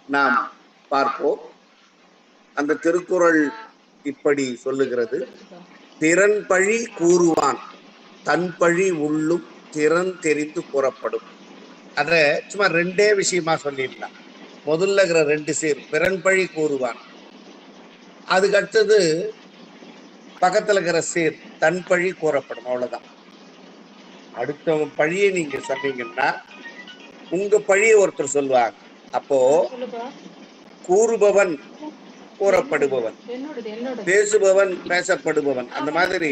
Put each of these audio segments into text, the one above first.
நாம் பார்ப்போம். அந்த திருக்குறள் இப்படி சொல்லுகிறது: திறன் பழி கூறுவான் தன் பழி உள்ளும் திறன் தெரிந்து கூறப்படும். அத சும்மா ரெண்டே விஷயமா சொல்லிடலாம். முதல்ல இருக்கிற ரெண்டு சீர் பிறன் பழி கூறுவான், அதுக்கு அடுத்தது பக்கத்துல இருக்கிற சீர் தன் பழி கூறப்படும். அவ்வளவுதான். அடுத்தவங்க பழியை நீங்க சொன்னீங்கன்னா உங்க பழியை ஒருத்தர் சொல்லுவாங்க. அப்போ கூறுபவன் கூறப்படுபவன், பேசுபவன் பேசப்படுபவன். அந்த மாதிரி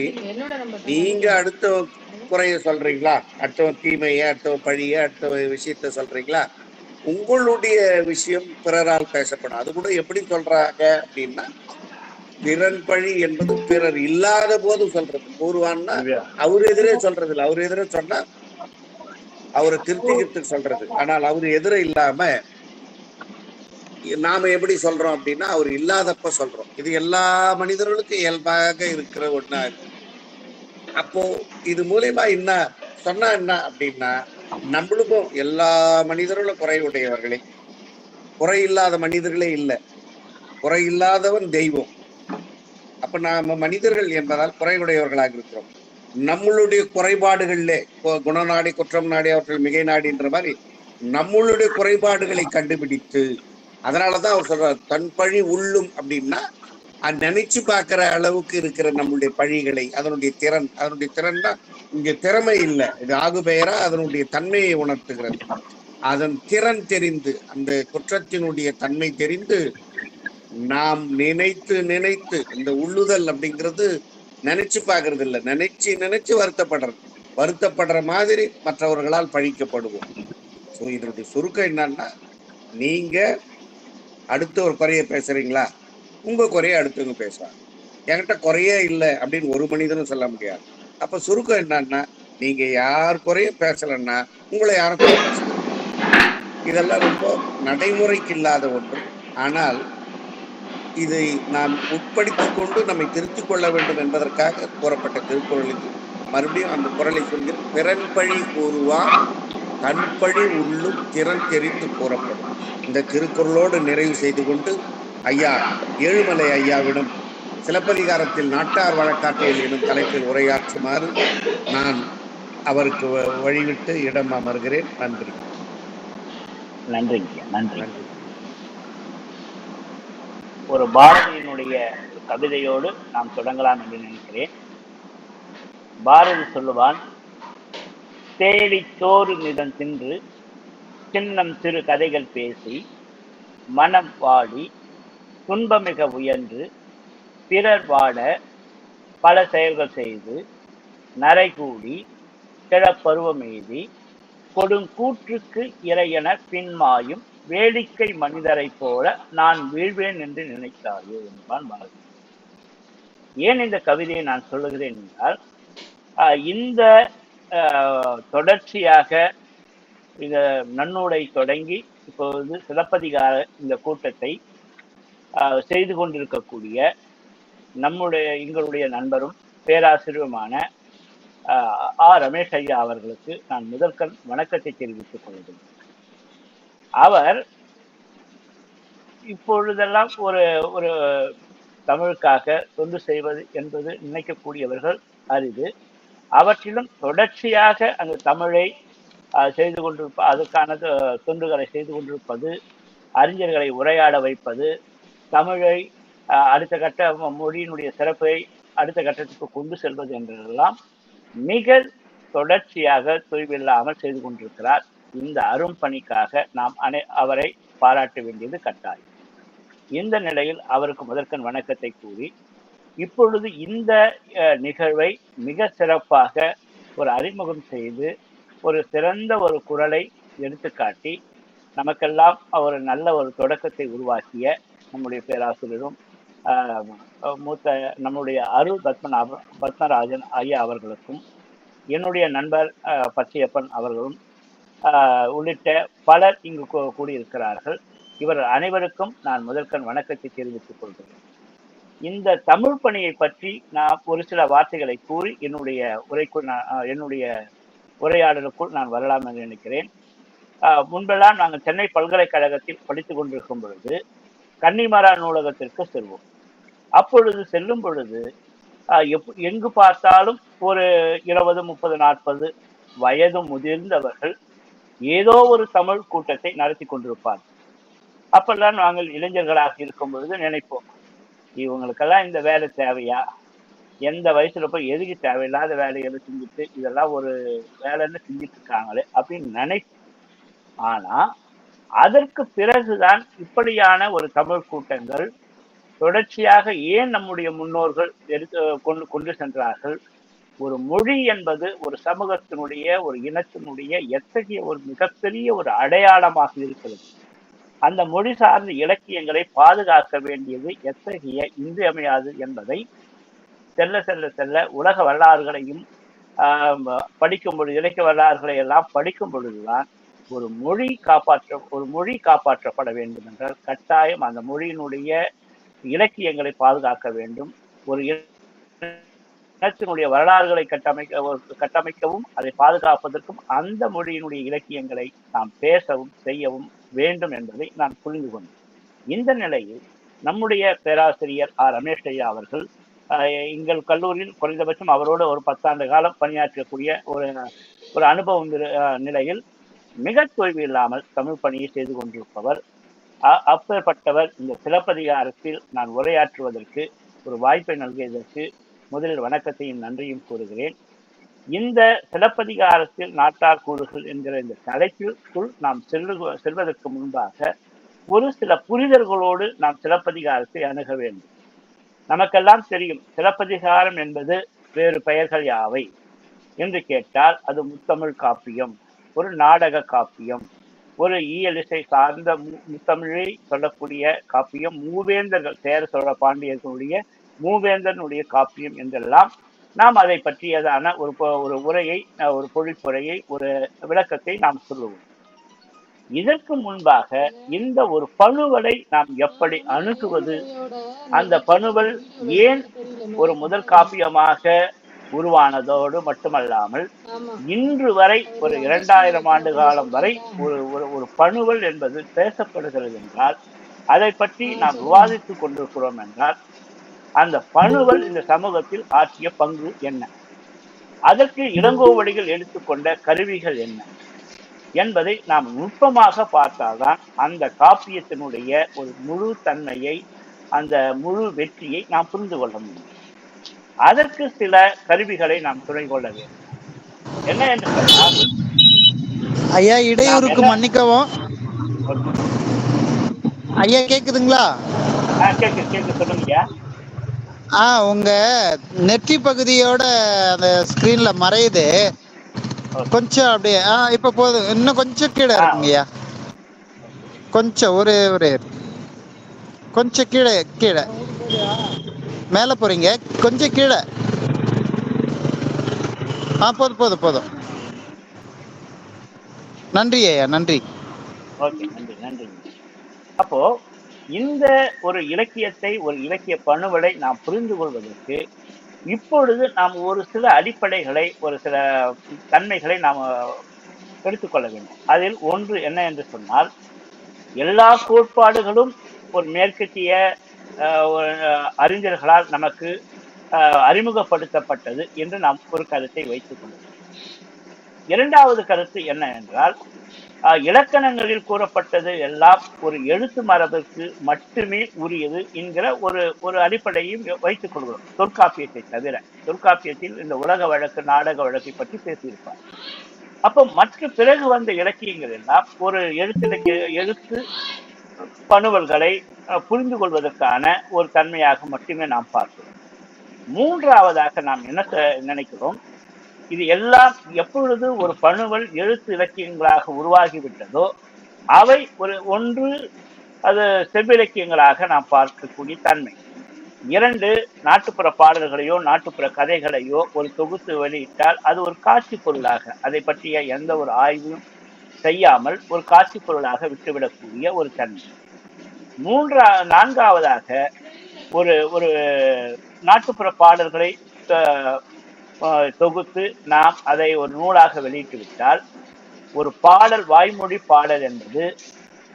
நீங்க அடுத்த குறைய சொல்றீங்களா, அடுத்தவன் தீமையை, அடுத்தவன் பழிய, அடுத்த விஷயத்த சொல்றீங்களா, உங்களுடைய விஷயம் பிறரால் பேசப்படும். அது கூட எப்படி சொல்றாங்க அப்படின்னா, பிறன் பழி என்பது பிறர் இல்லாத போது சொல்றது. கூறுவான்னா அவர் எதிரே சொல்றது இல்லை. அவர் எதிரே சொன்னா அவரை திருத்திக்கிறதுக்கு சொல்றது. ஆனால் அவர் எதிர இல்லாம நாம எப்படி சொல்றோம் அப்படின்னா, அவர் இல்லாதப்ப சொல்றோம். இது எல்லா மனிதர்களுக்கும் இயல்பாக இருக்கிற ஒண்ணா இருக்கு. அப்போ இது மூலியமா என்ன சொன்னா என்ன அப்படின்னா, நம்மளுக்கும் எல்லா மனிதர்களும் குறைவுடையவர்களே, குறை இல்லாத மனிதர்களே இல்லை. குறை இல்லாதவன் தெய்வம். அப்ப நாம மனிதர்கள் என்பதால் குறைவுடையவர்களாக இருக்கிறோம். நம்மளுடைய குறைபாடுகள்ல குணநாடி குற்றம் நாடி அவர்கள் மிகை நாடின்ற மாதிரி நம்மளுடைய குறைபாடுகளை கண்டுபிடித்து, அதனாலதான் அவர் சொல்றார் தன் பழி உள்ளும் அப்படின்னா, நினைச்சு பார்க்கிற அளவுக்கு இருக்கிற நம்மளுடைய பழிகளை, அதனுடைய திறன்னா இங்க திறமை இல்லை, இது ஆகு பெயரா அதனுடைய தன்மையை உணர்த்துகிறது. அதன் திறன் தெரிந்து, அந்த குற்றத்தினுடைய தன்மை தெரிந்து நாம் நினைத்து நினைத்து, இந்த உள்ளுதல் அப்படிங்கிறது நினைச்சு பார்க்கறது இல்லை, நினைச்சு வருத்தப்படுற மாதிரி மற்றவர்களால் பழிக்கப்படுவோம். ஸோ இதனுடைய சுருக்கம் என்னன்னா, நீங்க அடுத்த ஒரு குறைய பேசுறீங்களா, உங்க குறைய அடுத்தவங்க பேசுவாங்க. என்கிட்ட குறையே இல்லை அப்படின்னு ஒரு மனிதனும் சொல்ல முடியாது. அப்ப சுருக்கம் என்னன்னா, நீங்க யார் குறையும் பேசலன்னா உங்களை யாரும் குறை பேச. இதெல்லாம் ரொம்ப நடைமுறைக்கு இல்லாத ஒன்று. ஆனால் இதை நாம் உட்படுத்தி கொண்டு நம்மை திருத்திக் கொள்ள வேண்டும் என்பதற்காக கூறப்பட்ட திருக்குறள் இது. மறுபடியும் அந்த குறளை சொல்கிறேன்: பிறன் பழி கூறுவான் தன் பழி உள்ளும் திறன் தெரிந்து கூறப்படும். இந்த திருக்குறளோடு நிறைவு செய்து கொண்டு ஐயா ஏழுமலை ஐயாவிடம் சிலப்பதிகாரத்தில் நாட்டார் வழக்காற்றியல் எனும் தலைப்பில் உரையாற்றுமாறு நான் அவருக்கு வழிவிட்டு இடம் அமர்கிறேன். நன்றி. நன்றிங்க. நன்றி. ஒரு பாரதியினுடைய ஒரு கவிதையோடு நாம் தொடங்கலாம் என்று நினைக்கிறேன். பாரதி சொல்லுவான்: தேடி சோறு நிதம் தின்று சின்னம் சிறு கதைகள் பேசி மனம் வாடி துன்பமிக உயர்ந்து பிறர் வாட பல செயல்கள் செய்து நரைகூடி கிழப்பருவம் எய்தி கொடுங்கூற்றுக்கு இறையென பின்மாயும் வேடிக்கை மனிதரை போல நான் வீழ்வேன் என்று நினைத்தாயே என்பான் பாரதி. ஏன் இந்த கவிதையை நான் சொல்லுகிறேன் என்றால், இந்த தொடர்ச்சியாக இந்த நன்னூலை தொடங்கி இப்போது சிலப்பதிகார இந்த கூட்டத்தை செய்து கொண்டிருக்கக்கூடிய எங்களுடைய நண்பரும் பேராசிரியருமான ரமேஷ் ஐயா அவர்களுக்கு நான் முதற்கண் வணக்கத்தை தெரிவித்துக் கொள்கிறேன். அவர் இப்பொழுதெல்லாம் ஒரு ஒரு தமிழுக்காக தொண்டு செய்வது என்பது நினைக்கக்கூடியவர்கள் அரிது. அவற்றிலும் தொடர்ச்சியாக அந்த தமிழை செய்து கொண்டிருப்ப, அதுக்கான தொண்டுகளை செய்து கொண்டிருப்பது, அறிஞர்களை உரையாட வைப்பது, தமிழை அடுத்த கட்ட மொழியினுடைய சிறப்பை அடுத்த கட்டத்துக்கு கொண்டு செல்வது என்றெல்லாம் மிக தொடர்ச்சியாக தொய்வில்லாமல் செய்து கொண்டிருக்கிறார். இந்த அரும்பணிக்காக நாம் அவரை பாராட்ட வேண்டியது கட்டாயம். இந்த நிலையில் அவருக்கு முதற்கண் வணக்கத்தை கூறி, இப்பொழுது இந்த நிகழ்வை மிக சிறப்பாக ஒரு அறிமுகம் செய்து ஒரு சிறந்த ஒரு குரலை எடுத்துக்காட்டி நமக்கெல்லாம் ஒரு நல்ல ஒரு தொடக்கத்தை உருவாக்கிய நம்முடைய பேராசிரியரும் மூத்த நம்முடைய அருள் பத்மராஜன் ஐயா அவர்களுக்கும், என்னுடைய நண்பர் பச்சையப்பன் அவர்களும் உள்ளிட்ட பலர் இங்கு கூடியிருக்கிறார்கள். இவர் அனைவருக்கும் நான் முதற்கண் வணக்கத்தை தெரிவித்துக் கொள்கிறேன். இந்த தமிழ் பணியை பற்றி நான் ஒரு சில வார்த்தைகளை கூறி என்னுடைய உரையாடலுக்குள் நான் வரலாம் என்று நினைக்கிறேன். முன்பெல்லாம் நாங்கள் சென்னை பல்கலைக்கழகத்தில் படித்துக் கொண்டிருக்கும் பொழுது கன்னிமரா நூலகத்திற்கு செல்வோம். அப்பொழுது செல்லும் பொழுது எங்கு பார்த்தாலும் ஒரு 20, 30, 40 வயது முதிர்ந்தவர்கள் ஏதோ ஒரு தமிழ் கூட்டத்தை நடத்தி கொண்டிருப்பார். அப்பெல்லாம் நாங்கள் இளைஞர்களாக இருக்கும் பொழுது நினைப்போம், இவங்களுக்கெல்லாம் இந்த வேலை தேவையா? எந்த வயசுல போய் எதுக்கு தேவையில்லாத வேலைகளை செஞ்சுட்டு இதெல்லாம் ஒரு வேலைன்னு செஞ்சுட்டு இருக்காங்களே அப்படின்னு நினைப்போம். ஆனா அதற்கு பிறகுதான் இப்படியான ஒரு தமிழ் கூட்டங்கள் தொடர்ச்சியாக ஏன் நம்முடைய முன்னோர்கள் கொண்டு சென்றார்கள். ஒரு மொழி என்பது ஒரு சமூகத்தினுடைய ஒரு இனத்தினுடைய எத்தகைய ஒரு மிகப்பெரிய ஒரு அடையாளமாக இருக்கிறது. அந்த மொழி சார்ந்த இலக்கியங்களை பாதுகாக்க வேண்டியது எத்தகைய இன்றியமையாது என்பதை செல்ல செல்ல செல்ல உலக வரலாறுகளையும் படிக்கும் பொழுது, இலக்கிய வரலாறுகளை எல்லாம் படிக்கும் பொழுதுதான் ஒரு மொழி காப்பாற்றப்பட வேண்டும் என்றால் கட்டாயம் அந்த மொழியினுடைய இலக்கியங்களை பாதுகாக்க வேண்டும். ஒரு இனத்தினுடைய வரலாறுகளை கட்டமைக்கவும் அதை பாதுகாப்பதற்கும் அந்த மொழியினுடைய இலக்கியங்களை நாம் பேசவும் செய்யவும் வேண்டும் என்பதை நான் புரிந்து கொண்டேன். இந்த நிலையில் நம்முடைய பேராசிரியர் ரமேஷ் ஐயா அவர்கள் எங்கள் கல்லூரியில் குறைந்தபட்சம் அவரோடு ஒரு 10 ஆண்டு காலம் பணியாற்றக்கூடிய ஒரு அனுபவம் நிலையில் மிக தொய்வு இல்லாமல் தமிழ் பணியை செய்து கொண்டிருப்பவர். அப்பேற்பட்டவர் இந்த சிலப்பதிகாரத்தில் நான் உரையாற்றுவதற்கு ஒரு வாய்ப்பை நல்கியதற்கு முதலில் வணக்கத்தையும் நன்றியும் கூறுகிறேன். இந்த சிலப்பதிகாரத்தில் நாட்டார் கூறுகள் என்கிற இந்த தலைப்பிற்குள் நாம் செல்வதற்கு முன்பாக ஒரு சில புரிதல்களோடு நாம் சிலப்பதிகாரத்தை அணுக வேண்டும். நமக்கெல்லாம் தெரியும், சிலப்பதிகாரம் என்பது வேறு பெயர்கள் யாவை என்று கேட்டால் அது முத்தமிழ் காப்பியம், ஒரு நாடக காப்பியம், ஒரு இயலிசை சார்ந்த முத்தமிழை சொல்லக்கூடிய காப்பியம், மூவேந்தர்கள் சேர சோழ பாண்டியர்களுடைய மூவேந்தனுடைய காப்பியம் என்றெல்லாம் நாம் அதை பற்றியதான ஒரு உரையை, ஒரு பொழிப்புரையை, ஒரு விளக்கத்தை நாம் சொல்லுவோம். இதற்கு முன்பாக இந்த ஒரு பணுவலை நாம் எப்படி அணுகுவது, அந்த பணுவல் ஏன் ஒரு முதல் காப்பியமாக உருவானதோடு மட்டுமல்லாமல் இன்று வரை ஒரு 2000 ஆண்டு காலம் வரை ஒரு பணுவல் என்பது பேசப்படுகிறது என்றால், அதை பற்றி நாம் விவாதித்துக் கொண்டிருக்கிறோம் என்றால், அந்த பணுவல் இந்த சமூகத்தில் ஆற்றிய பங்கு என்ன, அதற்கு இளங்கோவடிகள் எடுத்துக்கொண்ட கருவிகள் என்ன என்பதை நாம் நுட்பமாக பார்த்தால்தான் அந்த காப்பியத்தினுடைய ஒரு முழு தன்மையை, அந்த முழு வெற்றியை நாம் புரிந்து கொள்ள முடியும். அதற்கு சில கருவிகளை நாம் துணை கொள்ள வேண்டும். என்ன என்று சொன்னால், ஐயா இடையூறுக்கு மன்னிக்கவும். ஐயா கேக்குதுங்களா? கேக்கு சொல்லுங்க. உங்க நெற்றி பகுதியோட அந்த ஸ்கிரீன்ல மறையுது கொஞ்சம், அப்படியே இப்ப போதும். இன்னும் கொஞ்சம் கீழே இருக்குங்கய்யா, கொஞ்சம் ஒரு கொஞ்சம் கீழே மேல போறீங்க, கொஞ்சம் கீழே. போதும். நன்றி ஐயா, நன்றி. நன்றி. அப்போ இந்த ஒரு இலக்கியத்தை, ஒரு இலக்கிய பணுவலை நாம் புரிந்து கொள்வதற்கு இப்பொழுது நாம் ஒரு சில அடிப்படைகளை, ஒரு சில தன்மைகளை நாம் எடுத்துக்கொள்ள வேண்டும். அதில் ஒன்று என்ன என்று சொன்னால், எல்லா கோட்பாடுகளும் ஒரு மேற்கத்திய அறிஞர்களால் நமக்கு அறிமுகப்படுத்தப்பட்டது என்று நாம் ஒரு கருத்தை வைத்துக் கொள்வோம். இரண்டாவது கருத்து என்ன என்றால், இலக்கணங்களில் கூறப்பட்டது எல்லாம் ஒரு எழுத்து மரபிற்கு மட்டுமே உரியது என்கிற ஒரு அடிப்படையும் வைத்துக் கொள்கிறோம், தொல்காப்பியத்தை தவிர. தொல்காப்பியத்தில் இந்த உலக வழக்கு, நாடக வழக்கை பற்றி பேசியிருப்பார். அப்போ மற்ற பிறகு வந்த இலக்கியங்கள் எல்லாம் ஒரு எழுத்து பணுவல்களை புரிந்து கொள்வதற்கான ஒரு தன்மையாக மட்டுமே நாம் பார்க்கிறோம். மூன்றாவதாக நாம் என்ன நினைக்கிறோம், இது எல்லாம் எப்பொழுது ஒரு பணுவல் எழுத்து இலக்கியங்களாக உருவாகிவிட்டதோ அவை ஒன்று அது செவ்விலக்கியங்களாக நாம் பார்க்கக்கூடிய தன்மை. 2, நாட்டுப்புற பாடல்களையோ நாட்டுப்புற கதைகளையோ ஒரு தொகுத்து வெளியிட்டால் அது ஒரு காட்சி பொருளாக, அதை பற்றிய எந்த ஒரு ஆய்வும் செய்யாமல் ஒரு காட்சி பொருளாக விட்டுவிடக்கூடிய ஒரு தன்மை. நான்காவதாக ஒரு நாட்டுப்புற பாடல்களை தொகுத்து நாம் அதை ஒரு நூலாக வெளியிட்டு விட்டால் ஒரு பாடல், வாய்மொழி பாடல் என்பது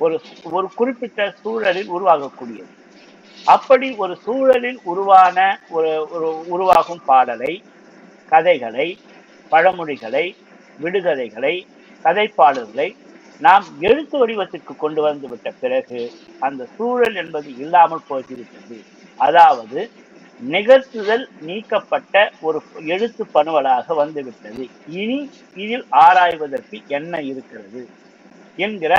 ஒரு ஒரு குறிப்பிட்ட சூழலில் உருவாகக்கூடியது. அப்படி ஒரு சூழலில் உருவாகும் பாடலை, கதைகளை, பழமொழிகளை, விடுகதைகளை, கதைப்பாடல்களை நாம் எழுத்து வடிவத்திற்கு கொண்டு வந்து விட்ட பிறகு அந்த சூழல் என்பது இல்லாமல் போய்விட்டது. அதாவது நிகழ்த்துதல் நீக்கப்பட்ட ஒரு எழுத்து பணுவலாக வந்துவிட்டது. இனி இதில் ஆராய்வதற்கு என்ன இருக்கிறது என்கிற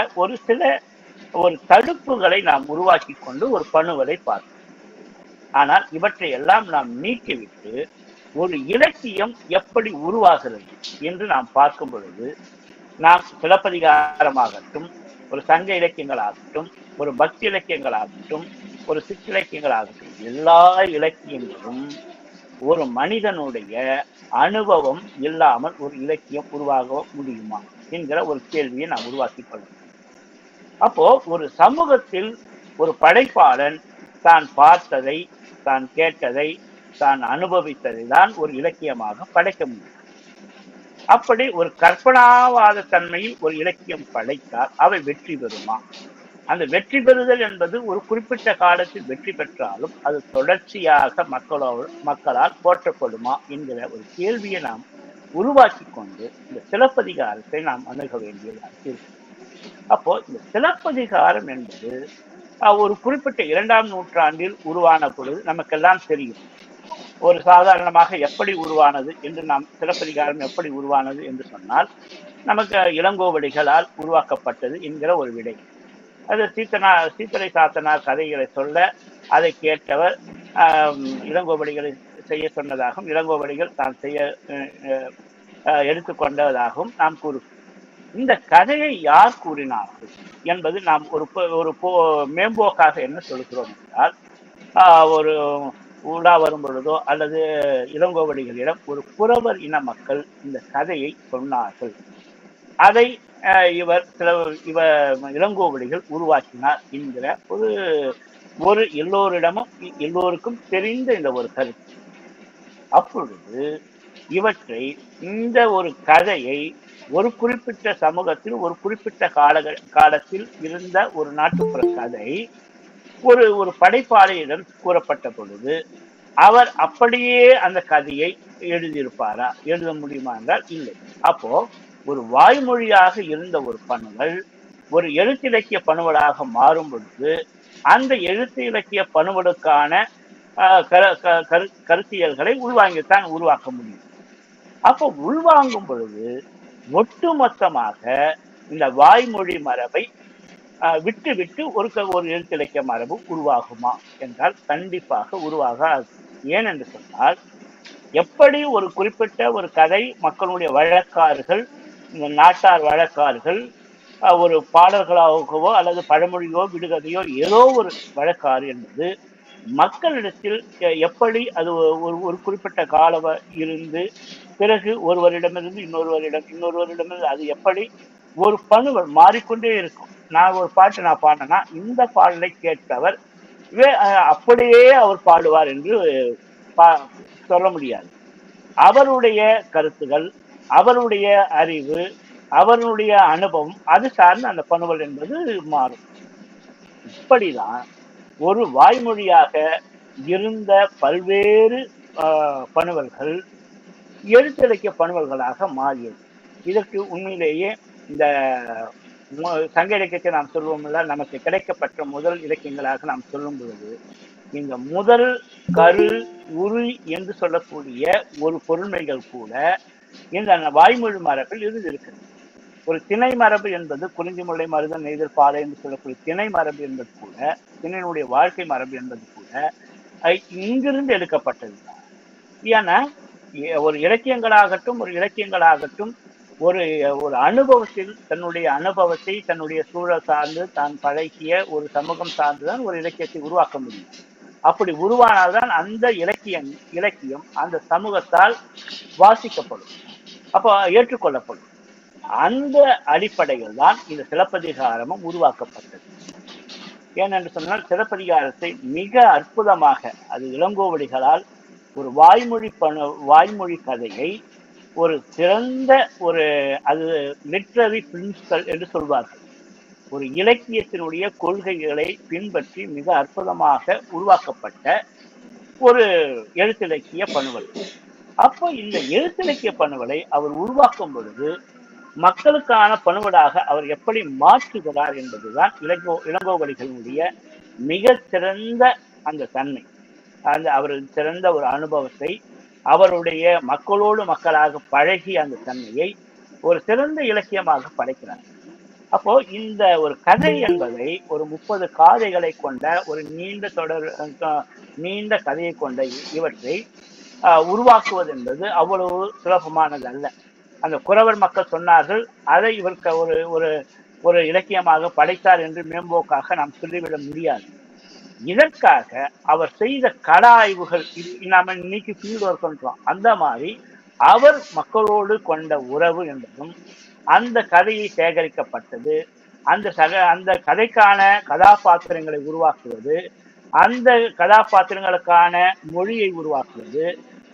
ஒரு தடுப்புகளை நாம் உருவாக்கி கொண்டு ஒரு பணுவலை பார்க்கிறோம். ஆனால் இவற்றை எல்லாம் நாம் நீக்கிவிட்டு ஒரு இலக்கியம் எப்படி உருவாகிறது என்று நாம் பார்க்கும் பொழுது, நாம் சிலப்பதிகாரமாகட்டும், ஒரு சங்க இலக்கியங்களாகட்டும், ஒரு பக்தி இலக்கியங்களாகட்டும், ஒரு சிற்றிலக்கியங்களாகட்டும், எல்லா இலக்கியங்களும் ஒரு மனிதனுடைய அனுபவம் இல்லாமல் ஒரு இலக்கியம் உருவாக முடியுமா என்கிற ஒரு கேள்வியை நாம் உருவாக்கி கொள்ளலாம். அப்போ ஒரு சமூகத்தில் ஒரு படைப்பாளன் தான் பார்த்ததை, தான் கேட்டதை, தான் அனுபவித்ததை தான் ஒரு இலக்கியமாக படைக்க முடியும். அப்படி ஒரு கற்பனாவாத தன்மையில் ஒரு இலக்கியம் படைத்தால் அவை வெற்றி பெறுமா? அந்த வெற்றி பெறுதல் என்பது ஒரு குறிப்பிட்ட காலத்தில் வெற்றி பெற்றாலும் அது தொடர்ச்சியாக மக்களால் போற்றப்படுமா என்கிற ஒரு கேள்வியை நாம் உருவாக்கி கொண்டு இந்த சிலப்பதிகாரத்தை நாம் அணுக வேண்டியதாக இருக்கு. அப்போ இந்த சிலப்பதிகாரம் என்பது ஒரு குறிப்பிட்ட 2ஆம் நூற்றாண்டில் உருவான பொழுது நமக்கெல்லாம் தெரியும். ஒரு சாதாரணமாக எப்படி உருவானது என்று நாம் சிலப்பதிகாரம் எப்படி உருவானது என்று சொன்னால், நமக்கு இளங்கோவடிகளால் உருவாக்கப்பட்டது என்கிற ஒரு விடை. அது சீத்தலை சாத்தனார் கதைகளை சொல்ல அதை கேட்டவர் இளங்கோவடிகளை செய்ய சொன்னதாகவும், இளங்கோவடிகள் தான் செய்ய எடுத்துக்கொண்டதாகவும் நாம் கூறுகிறோம். இந்த கதையை யார் கூறினார்கள் என்பது நாம் ஒரு மேம்போக்காக என்ன சொல்கிறோம் என்றால், ஒரு உலா வரும் பொழுதோ அல்லது இளங்கோவடிகளிடம் ஒரு புறவர் இன மக்கள் இந்த கதையை சொன்னார்கள், அதை இவர் இளங்கோவடிகள் உருவாக்கினார் என்கிற ஒரு எல்லோருக்கும் தெரிந்த இந்த ஒரு கருத்து. அப்பொழுது இவற்றை இந்த ஒரு கதையை ஒரு குறிப்பிட்ட சமூகத்தில் ஒரு குறிப்பிட்ட காலத்தில் இருந்த ஒரு நாட்டுப்புற கதை ஒரு படைப்பாளியிடம் கூறப்பட்ட பொழுது அவர் அப்படியே அந்த கதையை எழுதியிருப்பாரா? எழுத முடியுமா என்றால் இல்லை. அப்போ ஒரு வாய்மொழியாக இருந்த ஒரு பணுவல் ஒரு எழுத்திலக்கிய பணுவலாக மாறும் பொழுது அந்த எழுத்து இலக்கிய பணுவலுக்கான கருத்தியல்களை உள்வாங்கித்தான் உருவாக்க முடியும். அப்போ உள்வாங்கும் பொழுது ஒட்டுமொத்தமாக இந்த வாய்மொழி மரபை விட்டு ஒரு எழுத்திலக்கிய மரபு உருவாகுமா என்றால் கண்டிப்பாக உருவாகாது. ஏனென்று சொன்னால், எப்படி ஒரு குறிப்பிட்ட ஒரு கதை மக்களுடைய வழக்காறுகள், இந்த நாட்டார் வழக்காறுகள் ஒரு பாடல்களாகவோ அல்லது பழமொழியோ விடுகதையோ ஏதோ ஒரு வழக்காறு என்பது மக்களிடத்தில் எப்படி அது ஒரு குறிப்பிட்ட காலம் இருந்து பிறகு ஒருவரிடமிருந்து இன்னொருவரிடமிருந்து அது எப்படி ஒரு பணுவல் மாறிக்கொண்டே இருக்கும். நான் ஒரு பாட்டு நான் பாடினா இந்த பாடலை கேட்டவர் அப்படியே அவர் பாடுவார் என்று சொல்ல முடியாது. அவருடைய கருத்துகள், அவருடைய அறிவு, அவருடைய அனுபவம் அது சார்ந்து அந்த பணுவல் என்பது மாறும். இப்படிதான் ஒரு வாய்மொழியாக இருந்த பல்வேறு பணுவல்கள் எழுத்திலக்கிய பணுவல்களாக மாறியது. இதற்கு உண்மையிலேயே இந்த சங்க இலக்கியத்தை நாம் சொல்வோம்ல, நமக்கு கிடைக்கப்பட்ட முதல் இலக்கியங்களாக நாம் சொல்லும் பொழுது இந்த முதல் கரு உரு என்று சொல்லக்கூடிய ஒரு பொருண்மைகள் கூட இந்த வாய்மொழி மரபில் இருந்திருக்கிறது. ஒரு திணை மரபு என்பது குறிஞ்சி முல்லை மருதம் நெய்தல் பாலை என்று சொல்லக்கூடிய திணை மரபு என்பது கூட, திணையினுடைய வாழ்க்கை மரபு என்பது கூட இங்கிருந்து எடுக்கப்பட்டது. ஏன்னா ஒரு இலக்கியங்களாகட்டும் ஒரு அனுபவத்தில் தன்னுடைய அனுபவத்தை தன்னுடைய சூழல் சார்ந்து தான் பழகிய ஒரு சமூகம் சார்ந்துதான் ஒரு இலக்கியத்தை உருவாக்க முடியும். அப்படி உருவானால்தான் அந்த இலக்கியம் அந்த சமூகத்தால் வாசிக்கப்படும், அப்போ ஏற்றுக்கொள்ளப்படும். அந்த அடிப்படையில் தான் இந்த சிலப்பதிகாரமும் உருவாக்கப்பட்டது. ஏனென்று சொன்னால், சிலப்பதிகாரத்தை மிக அற்புதமாக அது இளங்கோவடிகளால் ஒரு வாய்மொழி கதையை ஒரு சிறந்த ஒரு அது லிட்ரரி பிரின்சிபல் என்று சொல்வார்கள். ஒரு இலக்கியத்தினுடைய கொள்கைகளை பின்பற்றி மிக அற்புதமாக உருவாக்கப்பட்ட ஒரு எழுத்திலக்கிய பணுவல். அப்போ இந்த எழுத்திலக்கிய பணுவலை அவர் உருவாக்கும் பொழுது மக்களுக்கான பணுவலாக அவர் எப்படி மாற்றுகிறார் என்பதுதான் இளங்கோவடிகளினுடைய மிக சிறந்த அந்த தன்மை. அந்த அவரது சிறந்த ஒரு அனுபவத்தை, அவருடைய மக்களோடு மக்களாக பழகிய அந்த தன்மையை ஒரு சிறந்த இலக்கியமாக படைக்கிறார். அப்போ இந்த ஒரு கதை என்பதை ஒரு 30 காதைகளை கொண்ட ஒரு நீண்ட கதையை கொண்ட இவற்றை உருவாக்குவது என்பது அவ்வளவு சுலபமானது அல்ல. அந்த குறவர் மக்கள் சொன்னார்கள், அதை இவருக்கு ஒரு ஒரு ஒரு இலக்கியமாக படைத்தார் என்று மேம்போக்காக நாம் சொல்லிவிட முடியாது. இதற்காக அவர் செய்த கள ஆய்வுகள் நாம இன்னைக்கு ஃபீல்டு ஒர்க் பண்றோம். அந்த மாதிரி அவர் மக்களோடு கொண்ட உறவு என்பதும், அந்த கதையை சேகரிக்கப்பட்டது, அந்த கதைக்கான கதாபாத்திரங்களை உருவாக்குவது, அந்த கதாபாத்திரங்களுக்கான மொழியை உருவாக்குவது,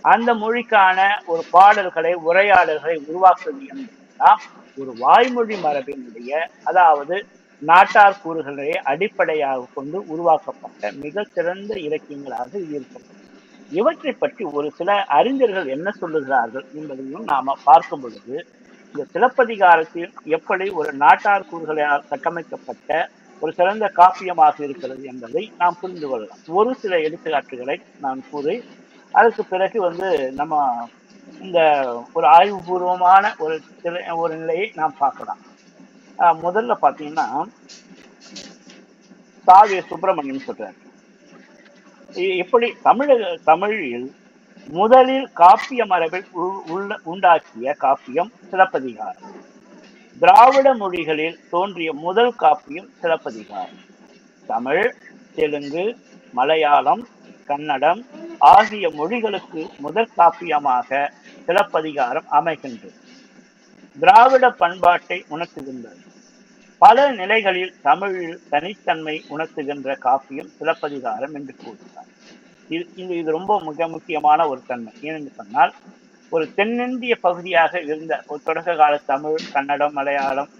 அந்த மொழிக்கான ஒரு பாடல்களை உரையாடல்களை உருவாக்குவது என்பதுதான் ஒரு வாய்மொழி மரபினுடைய, அதாவது நாட்டார் கூறுகளை அடிப்படையாக கொண்டு உருவாக்கப்பட்ட மிக சிறந்த இலக்கியங்களாக இருக்கிறது. இவற்றை பற்றி ஒரு சில அறிஞர்கள் என்ன சொல்லுகிறார்கள் என்பதையும் நாம பார்க்கும் பொழுது, இந்த சிலப்பதிகாரத்தில் எப்படி ஒரு நாட்டார் கூறுகளால் கட்டமைக்கப்பட்ட ஒரு சிறந்த காப்பியமாக இருக்கிறது என்பதை நாம் புரிந்து கொள்ளலாம். ஒரு சில எடுத்துக்காட்டுகளை நான் கூறி அதுக்கு பிறகு நம்ம இந்த ஒரு ஆய்வுபூர்வமான ஒரு நிலையை நாம் பார்க்கலாம். முதல்ல பாத்தீங்கன்னா சாவே சுப்பிரமணியம் சொல்றாரு, எப்படி தமிழில் முதலில் காப்பிய மரபில் உண்டாக்கிய காப்பியம் சிலப்பதிகாரம். திராவிட மொழிகளில் தோன்றிய முதல் காப்பியம் சிலப்பதிகாரம். தமிழ், தெலுங்கு, மலையாளம், கன்னடம் ஆகிய மொழிகளுக்கு முதல் காப்பியமாக சிலப்பதிகாரம் அமைகின்றது. திராவிட பண்பாட்டை உணர்த்துகின்றது. பல நிலைகளில் தமிழில் தனித்தன்மை உணர்த்துகின்ற காப்பியம் சிலப்பதிகாரம் என்று கூறுகிறார். இது ரொம்ப மிக முக்கியமான ஒரு தன்மை. ஏனென்று சொன்னால், ஒரு தென்னிந்திய பகுதியாக இருந்த ஒரு தொடக்க கால தமிழ், கன்னடம், மலையாளம்,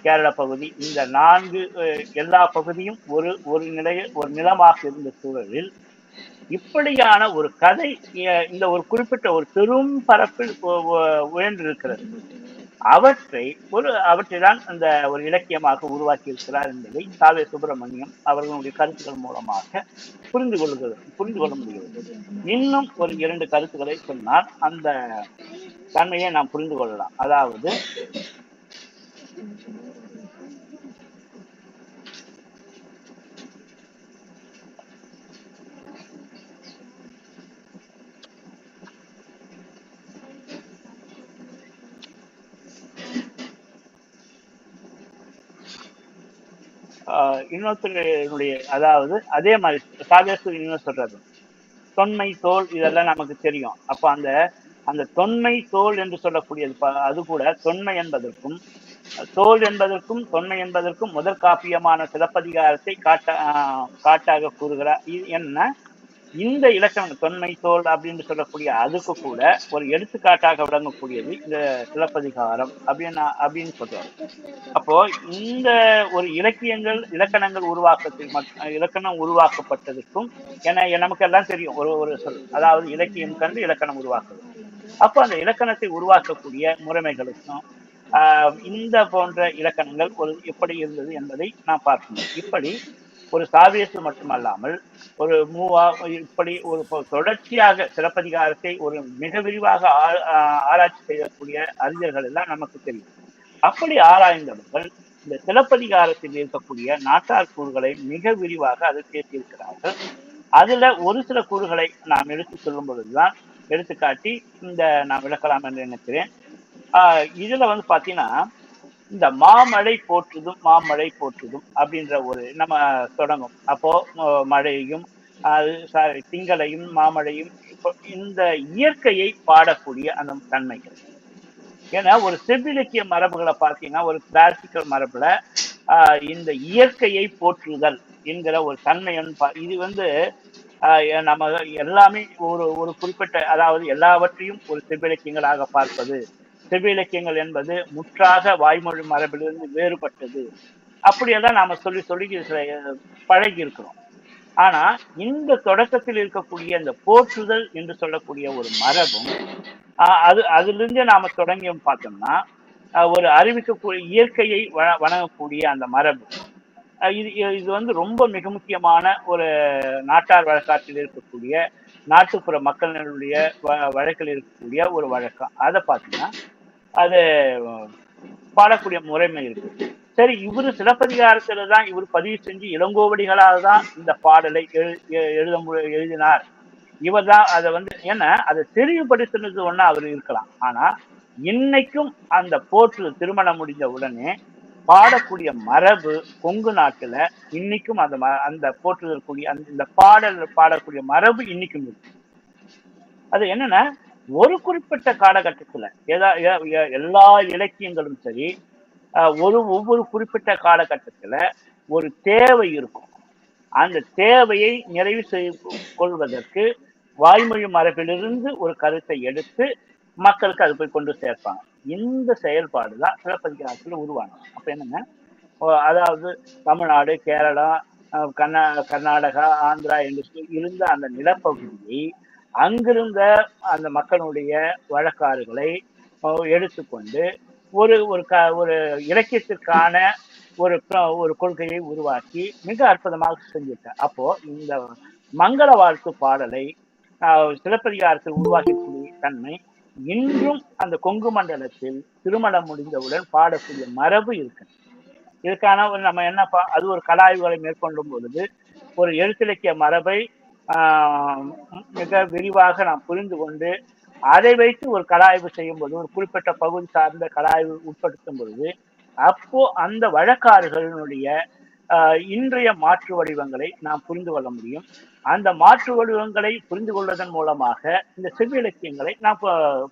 கேரள பகுதி, இந்த 4 எல்லா பகுதியும் ஒரு நிலமாக இருந்த சூழலில் இப்படியான ஒரு கதை இந்த ஒரு குறிப்பிட்ட ஒரு பெரும் பரப்பில் உயர்ந்திருக்கிறது. அவற்றைதான் அந்த ஒரு இலக்கியமாக உருவாக்கி இருக்கிறார் என்பதை சாவே சுப்பிரமணியம் அவர்களுடைய கருத்துக்கள் மூலமாக புரிந்து கொள்ள முடிகிறது. இன்னும் ஒரு 2 கருத்துக்களை சொன்னால் அந்த தன்மையை நாம் புரிந்து கொள்ளலாம். அதாவது இன்னொருத்தருடைய, அதாவது அதே மாதிரி சாவேசு இன்னும் சொல்றது தொன்மை தோல், இதெல்லாம் நமக்கு தெரியும். அப்ப அந்த தொன்மை தோல் என்று சொல்லக்கூடியது அது கூட தொன்மை என்பதற்கும் தோல் என்பதற்கும் தொன்மை என்பதற்கும் முதற் காப்பியமான சிலப்பதிகாரத்தை காட்டாக கூறுகிறார். என்ன இந்த இலக்கணம் தொன்மை தோல் அப்படின்னு சொல்லக்கூடிய அதுக்கு கூட ஒரு எடுத்துக்காட்டாக விளங்கக்கூடியது இந்த சிலப்பதிகாரம் அப்படின்னு சொல்றாரு. அப்போ இந்த ஒரு இலக்கணங்கள் இலக்கணம் உருவாக்கப்பட்டதுக்கும் நமக்கு எல்லாம் தெரியும் ஒரு சொல், அதாவது இலக்கியம் கண்டு இலக்கணம் உருவாக்குது. அப்போ அந்த இலக்கணத்தை உருவாக்கக்கூடிய முறைமைகளுக்கும் இந்த போன்ற இலக்கணங்கள் எப்படி இருந்தது என்பதை நாம் பார்க்கணும். இப்படி ஒரு சாவேசு மட்டுமல்லாமல் இப்படி ஒரு தொடர்ச்சியாக சிலப்பதிகாரத்தை ஒரு மிக விரிவாக ஆராய்ச்சி செய்யக்கூடிய அறிஞர்கள் எல்லாம் நமக்கு தெரியும். அப்படி ஆராய்ந்தவர்கள் இந்த சிலப்பதிகாரத்தில் இருக்கக்கூடிய நாட்டார் கூறுகளை மிக விரிவாக அதை பேசியிருக்கிறார்கள். அதுல ஒரு சில கூறுகளை நாம் எடுத்து சொல்லும் பொழுதுதான் எடுத்துக்காட்டி நாம் விளக்கலாம் என்று நினைக்கிறேன். இதுல பாத்தீங்கன்னா, இந்த மாமழை போற்றுதும் அப்படின்ற ஒரு நம்ம தொடங்கும். அப்போ மழையும் திங்களையும் மாமழையும் இந்த இயற்கையை பாடக்கூடிய அந்த தன்மைகள். ஏன்னா ஒரு செவ்விலக்கிய மரபுகளை பார்த்தீங்கன்னா, ஒரு கிளாசிக்கல் மரபுல இந்த இயற்கையை போற்றுதல் என்கிற ஒரு தன்மை இது நம்ம எல்லாமே ஒரு ஒரு குறிப்பிட்ட, அதாவது எல்லாவற்றையும் ஒரு செவ்விலக்கியங்களாக பார்ப்பது, செவ்விலக்கியங்கள் என்பது முற்றாக வாய்மொழி மரபிலிருந்து வேறுபட்டது, அப்படியெல்லாம் நாம சொல்லி சொல்லி பழகி இருக்கிறோம். ஆனா இந்த தொடக்கத்தில் இருக்கக்கூடிய இந்த போற்றுதல் என்று சொல்லக்கூடிய ஒரு மரபும் அதிலிருந்து நாம தொடங்கி பார்த்தோம்னா ஒரு அறிவிக்கக்கூடிய இயற்கையை வணங்கக்கூடிய அந்த மரபு, இது இது வந்து ரொம்ப மிக முக்கியமான ஒரு நாட்டார் வழக்காற்றில் இருக்கக்கூடிய நாட்டுப்புற மக்களினுடைய வழக்கில் இருக்கக்கூடிய ஒரு வழக்கம். அதை பார்த்தீங்கன்னா அது பாடக்கூடிய முறைமை இருக்கு. சரி, இவரு சிலப்பதிகாரத்துல தான் இவர் பதிவு செஞ்சு இளங்கோவடிகளால் தான் இந்த பாடலை எழுதினார், இவர் தான் அதை வந்து, ஏன்னா அதை தெளிவுபடுத்தினது ஒண்ணா அவர் இருக்கலாம். ஆனா இன்னைக்கும் அந்த போற்று திருமணம் முடிஞ்ச உடனே பாடக்கூடிய மரபு கொங்கு நாட்டுல இன்னைக்கும் அந்த போற்றுதல் கூடிய இந்த பாடல் பாடக்கூடிய மரபு இன்னைக்கும் இருக்கு. அது என்னன்னா, ஒரு குறிப்பிட்ட காலகட்டத்துல எல்லா இலக்கியங்களும் சரி, ஒவ்வொரு குறிப்பிட்ட காலகட்டத்துல ஒரு தேவை இருக்கும். அந்த தேவையை நிறைவு செய்து கொள்வதற்கு வாய்மொழி மரபிலிருந்து ஒரு கருத்தை எடுத்து மக்களுக்கு அது போய் கொண்டு சேர்ப்பாங்க. இந்த செயல்பாடுதான் சிலப்பதிகாரத்துல உருவானது. அப்ப என்னங்க, அதாவது தமிழ்நாடு, கேரளா, கர்நாடகா, ஆந்திரா என்று இருந்த அந்த நிலப்பகுதியை அங்கிருந்த அந்த மக்களுடைய வழக்காறுகளை எடுத்துக்கொண்டு ஒரு ஒரு இலக்கியத்திற்கான ஒரு கொள்கையை உருவாக்கி மிக அற்புதமாக செஞ்சிருக்கார். அப்போ இந்த மங்கள வாழ்த்து பாடலை சிலப்பதிகாரத்தில் உருவாக்கக்கூடிய தன்மை இன்றும் அந்த கொங்கு மண்டலத்தில் திருமணம் முடிந்தவுடன் பாடக்கூடிய மரபு இருக்கு. இதுக்கான நம்ம என்ன, அது ஒரு கலாய்வுகளை மேற்கொள்ளும் பொழுது ஒரு எழுத்திலக்கிய மரபை மிக விரிவாக நாம் புரிந்து கொண்டு அதை வைத்து ஒரு கலாய்வு செய்யும் போது, ஒரு குறிப்பிட்ட பகுதி சார்ந்த கலாய்வு உட்படுத்தும் பொழுது, அப்போ அந்த வழக்காறுகளினுடைய இன்றைய மாற்று வடிவங்களை நாம் புரிந்து கொள்ள முடியும். அந்த மாற்று வடிவங்களை புரிந்து கொள்வதன் மூலமாக இந்த செவ்விலக்கியங்களை நாம்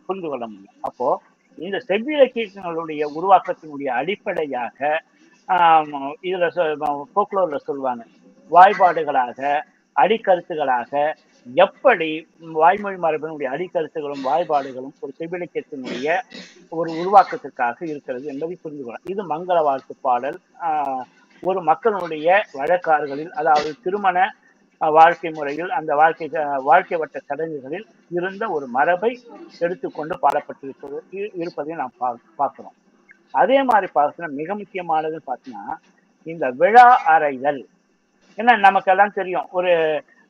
புரிந்து கொள்ள முடியும். அப்போ இந்த செவ்விலக்கியங்களுடைய உருவாக்கத்தினுடைய அடிப்படையாக இதுல போக்லோர்ல சொல்லுவாங்க, வாய்பாடுகளாக அடிக்கருத்துகளாக எப்படி வாய்மொழி மரபினுடைய அடிக்கருத்துகளும் வாய்பாடுகளும் ஒரு செவ்விலக்கியத்தினுடைய ஒரு உருவாக்கத்திற்காக இருக்கிறது என்பதை புரிந்து கொள்ளலாம். இது மங்கள வாழ்த்து பாடல் ஒரு மக்களுடைய வழக்காறுகளில், அதாவது திருமண வாழ்க்கை முறையில், அந்த வாழ்க்கை வட்ட சடங்குகளில் இருந்த ஒரு மரபை எடுத்துக்கொண்டு இருப்பதையும் நாம் பார்க்கிறோம். அதே மாதிரி பார்த்தீங்கன்னா மிக முக்கியமானதுன்னு பார்த்தீங்கன்னா இந்த விழா அறைதல். ஏன்னா நமக்கெல்லாம் தெரியும்,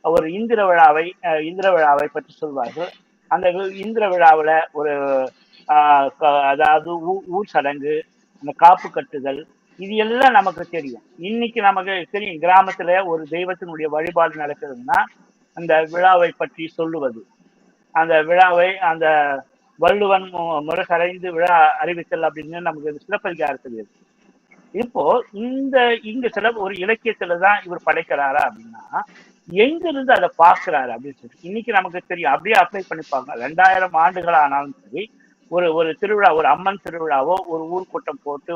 ஒரு இந்திர விழாவை பற்றி சொல்வார்கள். அந்த இந்திர விழாவில் ஒரு அதாவது ஊர் சடங்கு, அந்த காப்பு கட்டுதல், இது எல்லாம் நமக்கு தெரியும். இன்னைக்கு நமக்கு தெரியும், கிராமத்துல ஒரு தெய்வத்தினுடைய வழிபாடு நடக்குதுன்னா அந்த விழாவை பற்றி சொல்லுவது, அந்த விழாவை அந்த வள்ளுவன் முரசறைந்து விழா அறிவித்தல் அப்படின்னு நமக்கு சிலப்பதிகாரத்தில் இருக்கு. இப்போ இங்க ஒரு இலக்கியத்துலதான் இவர் படைக்கிறாரா அப்படின்னா எங்கிருந்து அதை பார்க்கிறாரு அப்படின்னு சொல்லி இன்னைக்கு நமக்கு தெரியும். அப்படியே அப்ளை பண்ணிப்பாங்க. 2000 ஆண்டுகள் ஆனாலும் சரி, ஒரு திருவிழா, ஒரு அம்மன் திருவிழாவோ ஒரு ஊர்க்கூட்டம் போட்டு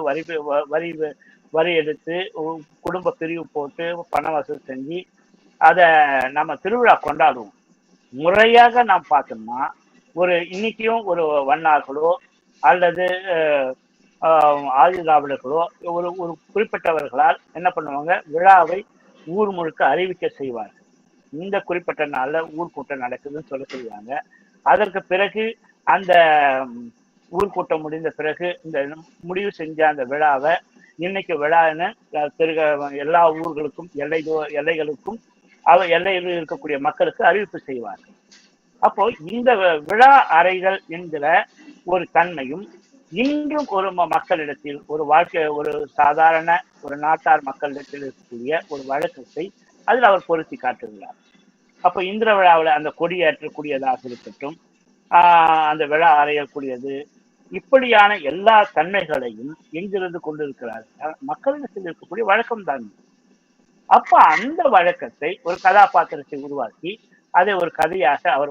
வரி எடுத்து குடும்ப பிரிவு போட்டு பண வசூல் செஞ்சு அதை நம்ம திருவிழா கொண்டாடுவோம். முறையாக நாம் பார்த்தோம்னா இன்னைக்கும் ஒரு வண்ணார்களோ அல்லது ஆதிதிராவிடர்களோ ஒரு குறிப்பிட்டவர்களால் என்ன பண்ணுவாங்க, விழாவை ஊர் முழுக்க அறிவிக்க செய்வார்கள். இந்த குறிப்பிட்ட நாள்ல ஊர்க்கூட்டம் நடக்குதுன்னு சொல்லுவாங்க. அதற்கு பிறகு அந்த ஊர்க்கூட்டம் முடிந்த பிறகு இந்த முடிவு செஞ்ச அந்த விழாவை இன்னைக்கு விழான்னு எல்லா ஊர்களுக்கும் எல்லைகளுக்கும் எல்லையில் இருக்கக்கூடிய மக்களுக்கு அறிவிப்பு செய்வார்கள். அப்போ இந்த விழா அறைகள் என்கிற ஒரு தன்மையும் இன்றும் ஒரு மக்களிடத்தில், ஒரு சாதாரண ஒரு நாட்டார் மக்களிடத்தில் இருக்கக்கூடிய ஒரு வழக்கத்தை அதில் அவர் பொருத்தி காட்டுகிறார். அப்போ இந்திர விழாவில் அந்த கொடியேற்றக்கூடியதாக இருக்கட்டும், அந்த விழா அறையக்கூடியது, இப்படியான எல்லா தன்மைகளையும் எங்கிருந்து கொண்டிருக்கிறார்கள், மக்களிடத்தில் இருக்கக்கூடிய வழக்கம் தான். அப்ப அந்த வழக்கத்தை ஒரு கதாபாத்திரத்தை உருவாக்கி அதை ஒரு கதையாக அவர்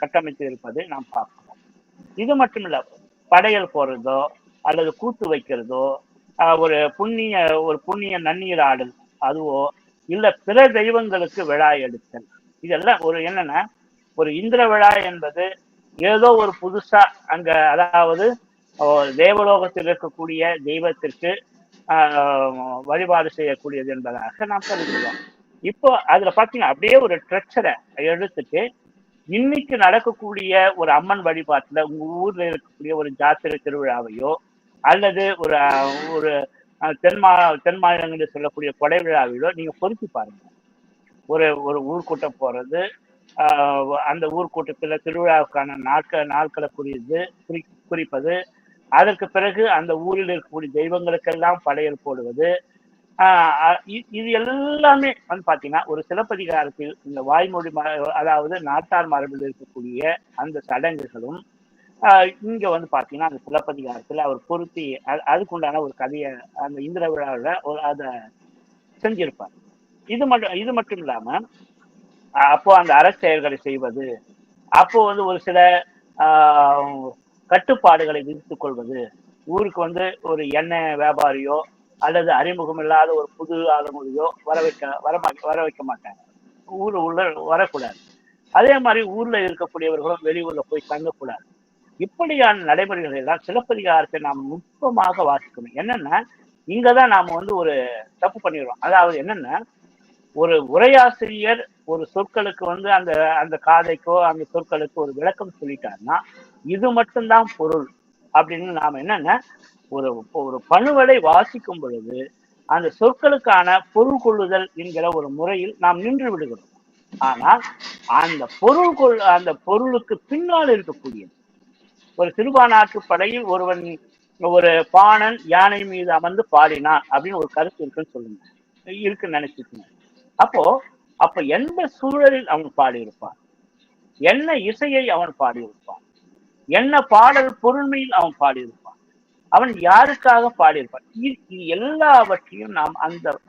கட்டமைத்து இருப்பதை நாம் பார்க்கிறோம். இது மட்டும் இல்ல, படையல் போறதோ அல்லது கூத்து வைக்கிறதோ, ஒரு புண்ணிய நன்னீர் ஆடல் அதுவோ, இல்ல பிற தெய்வங்களுக்கு விழா எடுத்தல், இதெல்லாம் ஒரு என்னன்னா ஒரு இந்திர விழா என்பது ஏதோ ஒரு புதுசா அங்க அதாவது தேவலோகத்தில் இருக்கக்கூடிய தெய்வத்திற்கு வழிபாடு செய்யக்கூடியது என்பதாக நாம் கருதுகிறோம். இப்போ அதுல பாத்தீங்கன்னா அப்படியே ஒரு ட்ரெச்சரை எடுத்துட்டு இன்னைக்கு நடக்கக்கூடிய ஒரு அம்மன் வழிபாட்டுல உங்க ஊர்ல இருக்கக்கூடிய ஒரு ஜாத்திரை திருவிழாவையோ அல்லது ஒரு ஒரு தென் மாநிலங்களில் சொல்லக்கூடிய கொடை விழாவையோ நீங்க பொருத்தி பாருங்க. ஒரு ஒரு ஊர்க்கூட்டம் போறது, அந்த ஊர்க்கூட்டத்துல திருவிழாவுக்கான நாட்களை குறிப்பது, அதற்கு பிறகு அந்த ஊரில் இருக்கக்கூடிய தெய்வங்களுக்கெல்லாம் படையல் போடுவது, இது எல்லாமே வந்து பாத்தீங்கன்னா ஒரு சிலப்பதிகாரத்தில் இந்த வாய்மொழி அதாவது நாட்டார் மரபில் இருக்கக்கூடிய அந்த சடங்குகளும் இங்க வந்து பாத்தீங்கன்னா அந்த சிலப்பதிகாரத்துல அவர் பொருத்தி அதுக்குண்டான ஒரு கதையை அந்த இந்திர விழாவில் அதை செஞ்சிருப்பார். இது மட்டும் இல்லாம அப்போ அந்த அறச்செயல்களை செய்வது, அப்போ வந்து ஒரு சில கட்டுப்பாடுகளை விதித்துக் கொள்வது, ஊருக்கு வந்து ஒரு எண்ணெய் வியாபாரியோ அல்லது அறிமுகம் இல்லாத ஒரு புது ஆளுமொழியோ வர வைக்க மாட்டாங்க, உள்ள வரக்கூடாது. அதே மாதிரி ஊர்ல இருக்கக்கூடியவர்களும் வெளியூர்ல போய் தங்கக்கூடாது. இப்படியான நடைமுறைகள் எல்லாம் சிலப்பதிகாரத்தை நாம் நுட்பமாக வாசிக்கணும். என்னன்னா இங்கதான் நாம வந்து ஒரு தப்பு பண்ணிடுறோம். அதாவது என்னன்னா ஒரு உரையாசிரியர் ஒரு சொற்களுக்கு வந்து அந்த அந்த காதைக்கோ அந்த சொற்களுக்கு ஒரு விளக்கம் சொல்லிட்டாருன்னா இது மட்டும்தான் பொருள் அப்படின்னு நாம என்னன்னா ஒரு ஒரு பணுவலை வாசிக்கும் பொழுது அந்த சொற்களுக்கான பொருள் கொள்ளுதல் என்கிற ஒரு முறையில் நாம் நின்று விடுகிறோம். ஆனால் அந்த பொருளுக்கு பின்னால் இருக்கக்கூடியது ஒரு சிறுபானாற்று படையில் ஒருவன் ஒரு பாணன் யானை மீது அமர்ந்து பாடினான் அப்படின்னு ஒரு கருத்து இருக்குன்னு நினைச்சுக்கோங்க. அப்ப எந்த சூழலில் அவன் பாடியிருப்பான், என்ன இசையை அவன் பாடியிருப்பான், என்ன பாடல் பொருண்மையில் அவன் பாடியிருப்பான், அவன் யாருக்காக பாடியிருப்பான், இது எல்லாவற்றையும் நாம்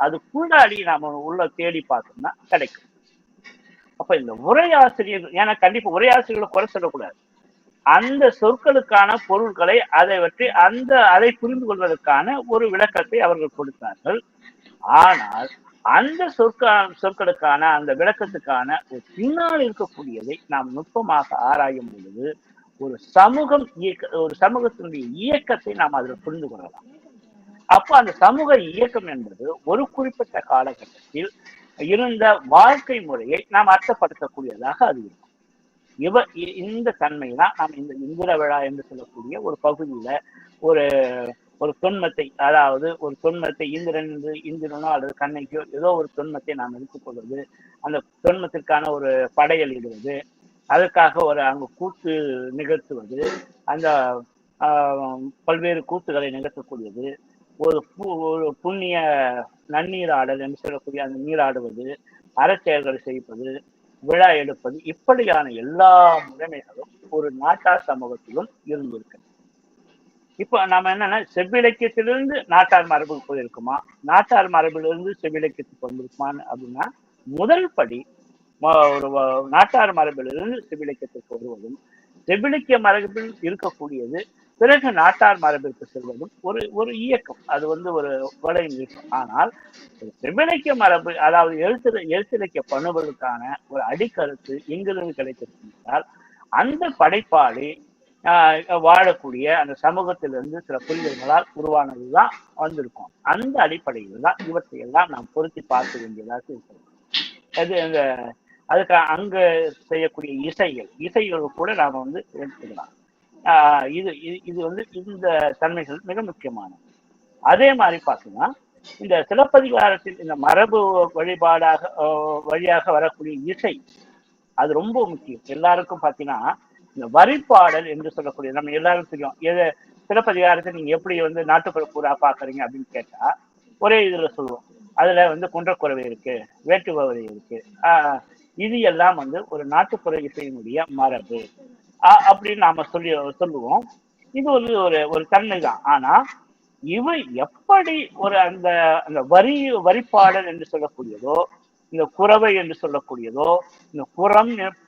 அதுக்குள்ளாடி நாம உள்ள தேடி பார்த்தோம்னா கிடைக்கும். அப்ப இந்த உரையாசிரியர், ஏன்னா கண்டிப்பா உரையாசிரியர்களை குறை சொல்லக்கூடாது, அந்த சொற்களுக்கான பொருட்களை அதை புரிந்து கொள்வதற்கான ஒரு விளக்கத்தை அவர்கள் கொடுத்தார்கள். ஆனால் அந்த சொற்களுக்கான அந்த விளக்கத்துக்கான ஒரு பின்னால் இருக்கக்கூடியதை நாம் நுட்பமாக ஆராயும் பொழுது ஒரு சமூகத்தினுடைய இயக்கத்தை நாம் அதில் புரிந்து கொள்ளலாம். அப்ப அந்த சமூக இயக்கம் என்பது ஒரு குறிப்பிட்ட காலகட்டத்தில் இருந்த வாழ்க்கை முறையை நாம் அர்த்தப்படுத்தக்கூடியதாக அது இருக்கும். இந்த தன்மைதான் நாம் இந்த இந்திர விழா என்று சொல்லக்கூடிய ஒரு பகுதியில ஒரு தொன்மத்தை, அதாவது ஒரு தொன்மத்தை இந்திரனோ அல்லது கண்ணைக்கோ ஏதோ ஒரு தொன்மத்தை நாம் எடுத்துக்கொள்வது, அந்த தொன்மத்திற்கான ஒரு படையல் இடுவது, அதற்காக அங்கு கூத்து நிகழ்த்துவது, அந்த பல்வேறு கூத்துகளை நிகழ்த்தக்கூடியது, ஒரு புண்ணிய நன்னீராடல் என்று சொல்லக்கூடிய அந்த நீராடுவது, அறச்செயல்களை செய்வது, விழா எடுப்பது, இப்படியான எல்லா முறைமைகளும் ஒரு நாட்டார் சமூகத்திலும் இருந்திருக்கு. இப்ப நாம என்னன்னா செவ்விலக்கியத்திலிருந்து நாட்டார் மரபுக்கு போயிருக்குமா, நாட்டார் மரபிலிருந்து செவ்விலக்கியத்துக்கு வந்திருக்குமான்னு அப்படின்னா முதல் படி ஒரு நாட்டார் மரபிலிருந்து செவ்விலக்கியத்திற்கு வருவதும், செவ்விலக்கிய மரபில் இருக்கக்கூடியது பிறகு நாட்டார் மரபிற்கு செல்வதும் ஒரு இயக்கம், அது வந்து ஒரு வளையும் இயக்கம். ஆனால் செவ்விலக்கிய மரபு, அதாவது எழுத்திலக்கிய பணுவலுக்கான ஒரு அடிக்கருத்து எங்கிருந்து கிடைத்திருந்தால் அந்த படைப்பாளி வாழக்கூடிய அந்த சமூகத்திலிருந்து சில புரிதல்களால் உருவானதுதான் வந்திருக்கும். அந்த அடிப்படையில் தான் இவற்றையெல்லாம் நாம் பொருத்தி பார்க்க வேண்டியதாக இருக்கிறது. அது அதுக்கு அங்க செய்யக்கூடிய இசைகள் கூட நாம வந்து எடுத்துக்கலாம். இது வந்து இந்த தன்மைகள் மிக முக்கியமானது. அதே மாதிரி பார்த்தீங்கன்னா இந்த சிலப்பதிகாரத்தில் இந்த மரபு வழியாக வரக்கூடிய இசை அது ரொம்ப முக்கியம். எல்லாருக்கும் பார்த்தீங்கன்னா இந்த வரிப்பாடல் என்று சொல்லக்கூடிய, நம்ம எல்லாருக்கும் தெரியும், சிலப்பதிகாரத்தை நீங்க எப்படி வந்து நாட்டுப்புற கூறா பாக்குறீங்க அப்படின்னு கேட்டா ஒரே இதுல சொல்லுவோம். அதுல வந்து குன்றக்குறவை இருக்கு, வேட்டுவரை இருக்கு, இது எல்லாம் வந்து ஒரு நாட்டுப்புற இசையினுடைய மரபு அப்படின்னு நாம சொல்லுவோம். இது ஒரு தன்மை தான். ஆனா இவை எப்படி அந்த வரிப்பாடல் என்று சொல்லக்கூடியதோ, இந்த குறவை என்று சொல்லக்கூடியதோ, இந்த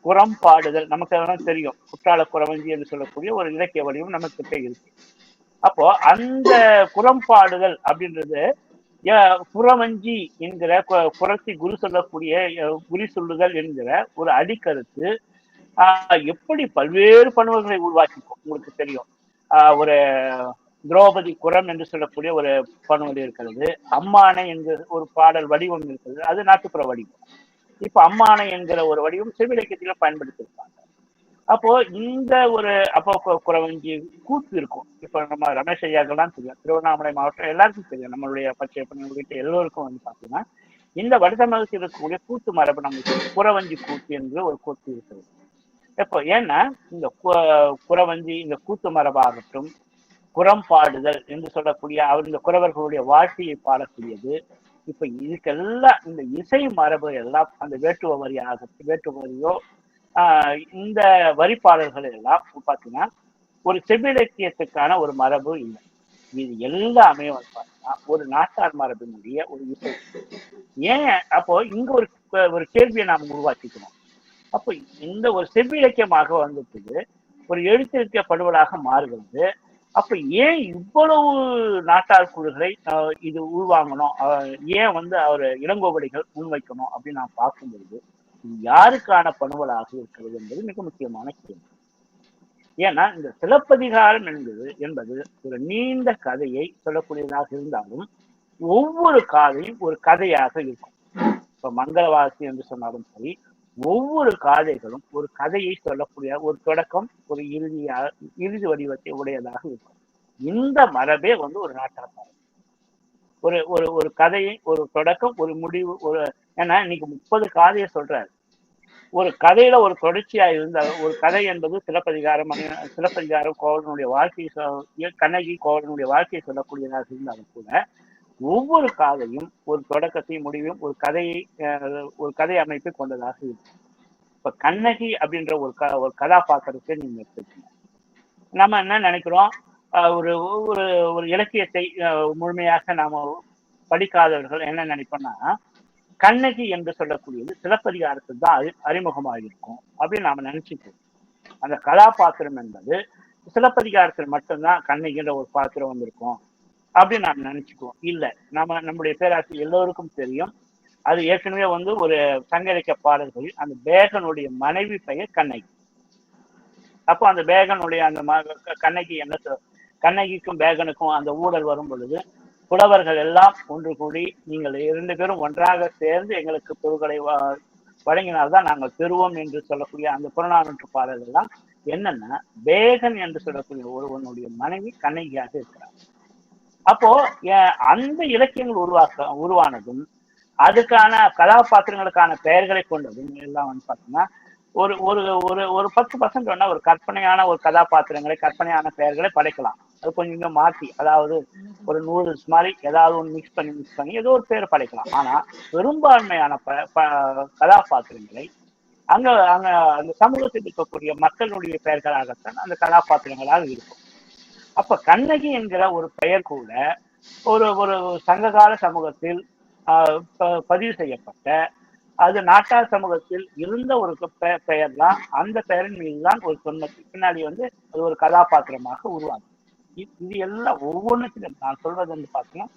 குறம் பாடுதல், நமக்கு அதெல்லாம் தெரியும், குற்றால குறவஞ்சி என்று சொல்லக்கூடிய ஒரு இலக்கிய வடிவம் நமக்கு கிட்ட இருக்கு. அப்போ அந்த குறம் பாடுதல் அப்படின்றது புறவஞ்சி என்கிற புறத்தி குரு சொல்லக்கூடிய குறி சொல்லுதல் என்கிற ஒரு அடிக்கருத்து எப்படி பல்வேறு பணுவல்களை உருவாக்கிக்கும் உங்களுக்கு தெரியும். ஒரு திரௌபதி குரம் என்று சொல்லக்கூடிய ஒரு பணுவல் இருக்கிறது. அம்மானை என்கிற ஒரு பாடல் வடிவம் இருக்கிறது, அது நாட்டுப்புற வடிவம். இப்ப அம்மானை என்கிற ஒரு வடிவம் சிவிலக்கியத்தில பயன்படுத்தியிருப்பாங்க. அப்போ இந்த ஒரு குறவஞ்சி கூத்து இருக்கும். இப்ப நம்ம ரமேஷ் ஐயாக்கெல்லாம் தெரியும், திருவண்ணாமலை மாவட்டம் எல்லாருக்கும் தெரியும், நம்மளுடைய பச்சை வீட்டு எல்லோருக்கும் வந்து பாத்தீங்கன்னா இந்த வடதமிழகத்தில் இருக்கக்கூடிய கூத்து மரபு நமக்கு குறவஞ்சி கூத்து என்று ஒரு கூத்து இருக்கிறது. இப்போ ஏன்னா இந்த குறவஞ்சி இந்த கூத்து மரபாகட்டும், குறம் பாடுதல் என்று சொல்லக்கூடிய அவர் இந்த குறவர்களுடைய வாழ்க்கையை பாடக்கூடியது. இப்ப இதுக்கெல்லாம் இந்த இசை மரபு எல்லாம் அந்த வேட்டுவ வரியோ இந்த வரிப்பாளர்கள் எல்லாம் பார்த்தீங்கன்னா ஒரு செவ்விலக்கியத்துக்கான ஒரு மரபு இல்லை. இது எல்லாமே வந்து பார்த்தீங்கன்னா ஒரு நாட்டார் மரபினுடைய ஒரு இசை. ஏன் அப்போ இங்க ஒரு கேள்வியை நாம் உருவாக்கிக்கணும். அப்போ இந்த ஒரு செவ்விலக்கியமாக வந்துட்டு ஒரு எழுத்திருக்கப்படுவதாக மாறுகிறது. அப்ப ஏன் இவ்வளவு நாட்டார் குழுக்களை இது உள்வாங்கணும், ஏன் வந்து அவர் இளங்கோவடிகள் முன்வைக்கணும் அப்படின்னு நான் பார்க்கும்பொழுது யாருக்கான பணுவலாக இருக்கிறது என்பது மிக முக்கியமான கேள்வி. ஏன்னா இந்த சிலப்பதிகாரம் என்பது ஒரு நீண்ட கதையை சொல்லக்கூடியதாக இருந்தாலும் ஒவ்வொரு காதையும் ஒரு கதையாக இருக்கும். இப்ப மங்களவாசி என்று சொன்னாலும் சரி, ஒவ்வொரு காதைகளும் ஒரு கதையை சொல்லக்கூடிய ஒரு தொடக்கம், ஒரு இறுதி வடிவத்தை உடையதாக இருக்கும். இந்த மரபே வந்து ஒரு நாட்டார் மரபு. ஒரு ஒரு ஒரு கதையை ஒரு தொடக்கம், ஒரு முடிவு, ஒரு ஏன்னா இன்னைக்கு 30 காதையை சொல்றாரு. ஒரு கதையில ஒரு தொடர்ச்சியா இருந்தால் ஒரு கதை என்பது சிலப்பதிகாரம் கோவலனுடைய வாழ்க்கையை, கண்ணகி கோவலனுடைய வாழ்க்கையை சொல்லக்கூடியதாக இருந்தாலும் கூட ஒவ்வொரு காதையும் ஒரு தொடக்கத்தையும் முடிவையும் ஒரு கதை அமைப்பை கொண்டதாக இருக்கும். இப்ப கண்ணகி அப்படின்ற ஒரு கதாபாத்திரத்தை நீங்க எடுத்துக்கீங்க. நம்ம என்ன நினைக்கிறோம், ஒரு ஒரு ஒரு இலக்கியத்தை முழுமையாக நாம படிக்காதவர்கள் என்ன நினைப்போம்னா, கண்ணகி என்று சொல்லக்கூடியது சிலப்பதிகாரத்தில் தான் அறிமுகமாக இருக்கும் அப்படின்னு நாம நினைச்சுக்கிறோம். அந்த கதாபாத்திரம் என்பது சிலப்பதிகாரத்தில் மட்டும்தான் கண்ணகின்ற ஒரு பாத்திரம் வந்திருக்கும் அப்படின்னு நாம் நினைச்சுக்குவோம். இல்லை, நம்முடைய பேராசிரியர் எல்லோருக்கும் தெரியும், அது ஏற்கனவே வந்து ஒரு சங்க இலக்கிய பாடல்களில் அந்த பேகனுடைய மனைவி பெயர் கண்ணகி. அப்போ அந்த பேகனுடைய அந்த கண்ணகி என்ன, கண்ணகிக்கும் பேகனுக்கும் அந்த ஊழல் வரும் பொழுது புலவர்கள் எல்லாம் ஒன்று கூடி நீங்கள் 2 பேரும் ஒன்றாக சேர்ந்து எங்களுக்கு பொருட்களை வழங்கினால்தான் நாங்கள் பெறுவோம் என்று சொல்லக்கூடிய அந்த புறநானூற்று பாடல்கள் எல்லாம் என்னன்னா பேகன் என்று சொல்லக்கூடிய ஒருவனுடைய மனைவி கண்ணகியாக இருக்கிறார். அப்போ அந்த இலக்கியங்கள் உருவானதும் அதுக்கான கதாபாத்திரங்களுக்கான பெயர்களை கொண்டதும் எல்லாம் வந்து பார்த்தீங்கன்னா ஒரு ஒரு ஒரு 10% வேணா ஒரு கற்பனையான ஒரு கதாபாத்திரங்களை, கற்பனையான பெயர்களை படைக்கலாம். அது கொஞ்சம் மாற்றி, அதாவது ஒரு நூடுல்ஸ் மாதிரி ஏதாவது ஒன்று மிக்ஸ் பண்ணி ஏதோ ஒரு பேரை படைக்கலாம். ஆனா பெரும்பான்மையான கதாபாத்திரங்களை அங்க அந்த சமூகத்தில் இருக்கக்கூடிய மக்களுடைய பெயர்களாகத்தான் அந்த கதாபாத்திரங்களாக இருக்கும். அப்ப கண்ணகி என்கிற ஒரு பெயர் கூட ஒரு ஒரு சங்ககால சமூகத்தில் பதிவு செய்யப்பட்ட, அது நாட்டார் சமூகத்தில் இருந்த ஒரு பெயர் தான். அந்த பெயரின் மீதுதான் ஒரு சொன்னதுக்கு பின்னாடி வந்து அது ஒரு கதாபாத்திரமாக உருவாகும். இது எல்லாம் ஒவ்வொன்றுத்திலும் நான் சொல்வது வந்து பார்த்தீங்கன்னா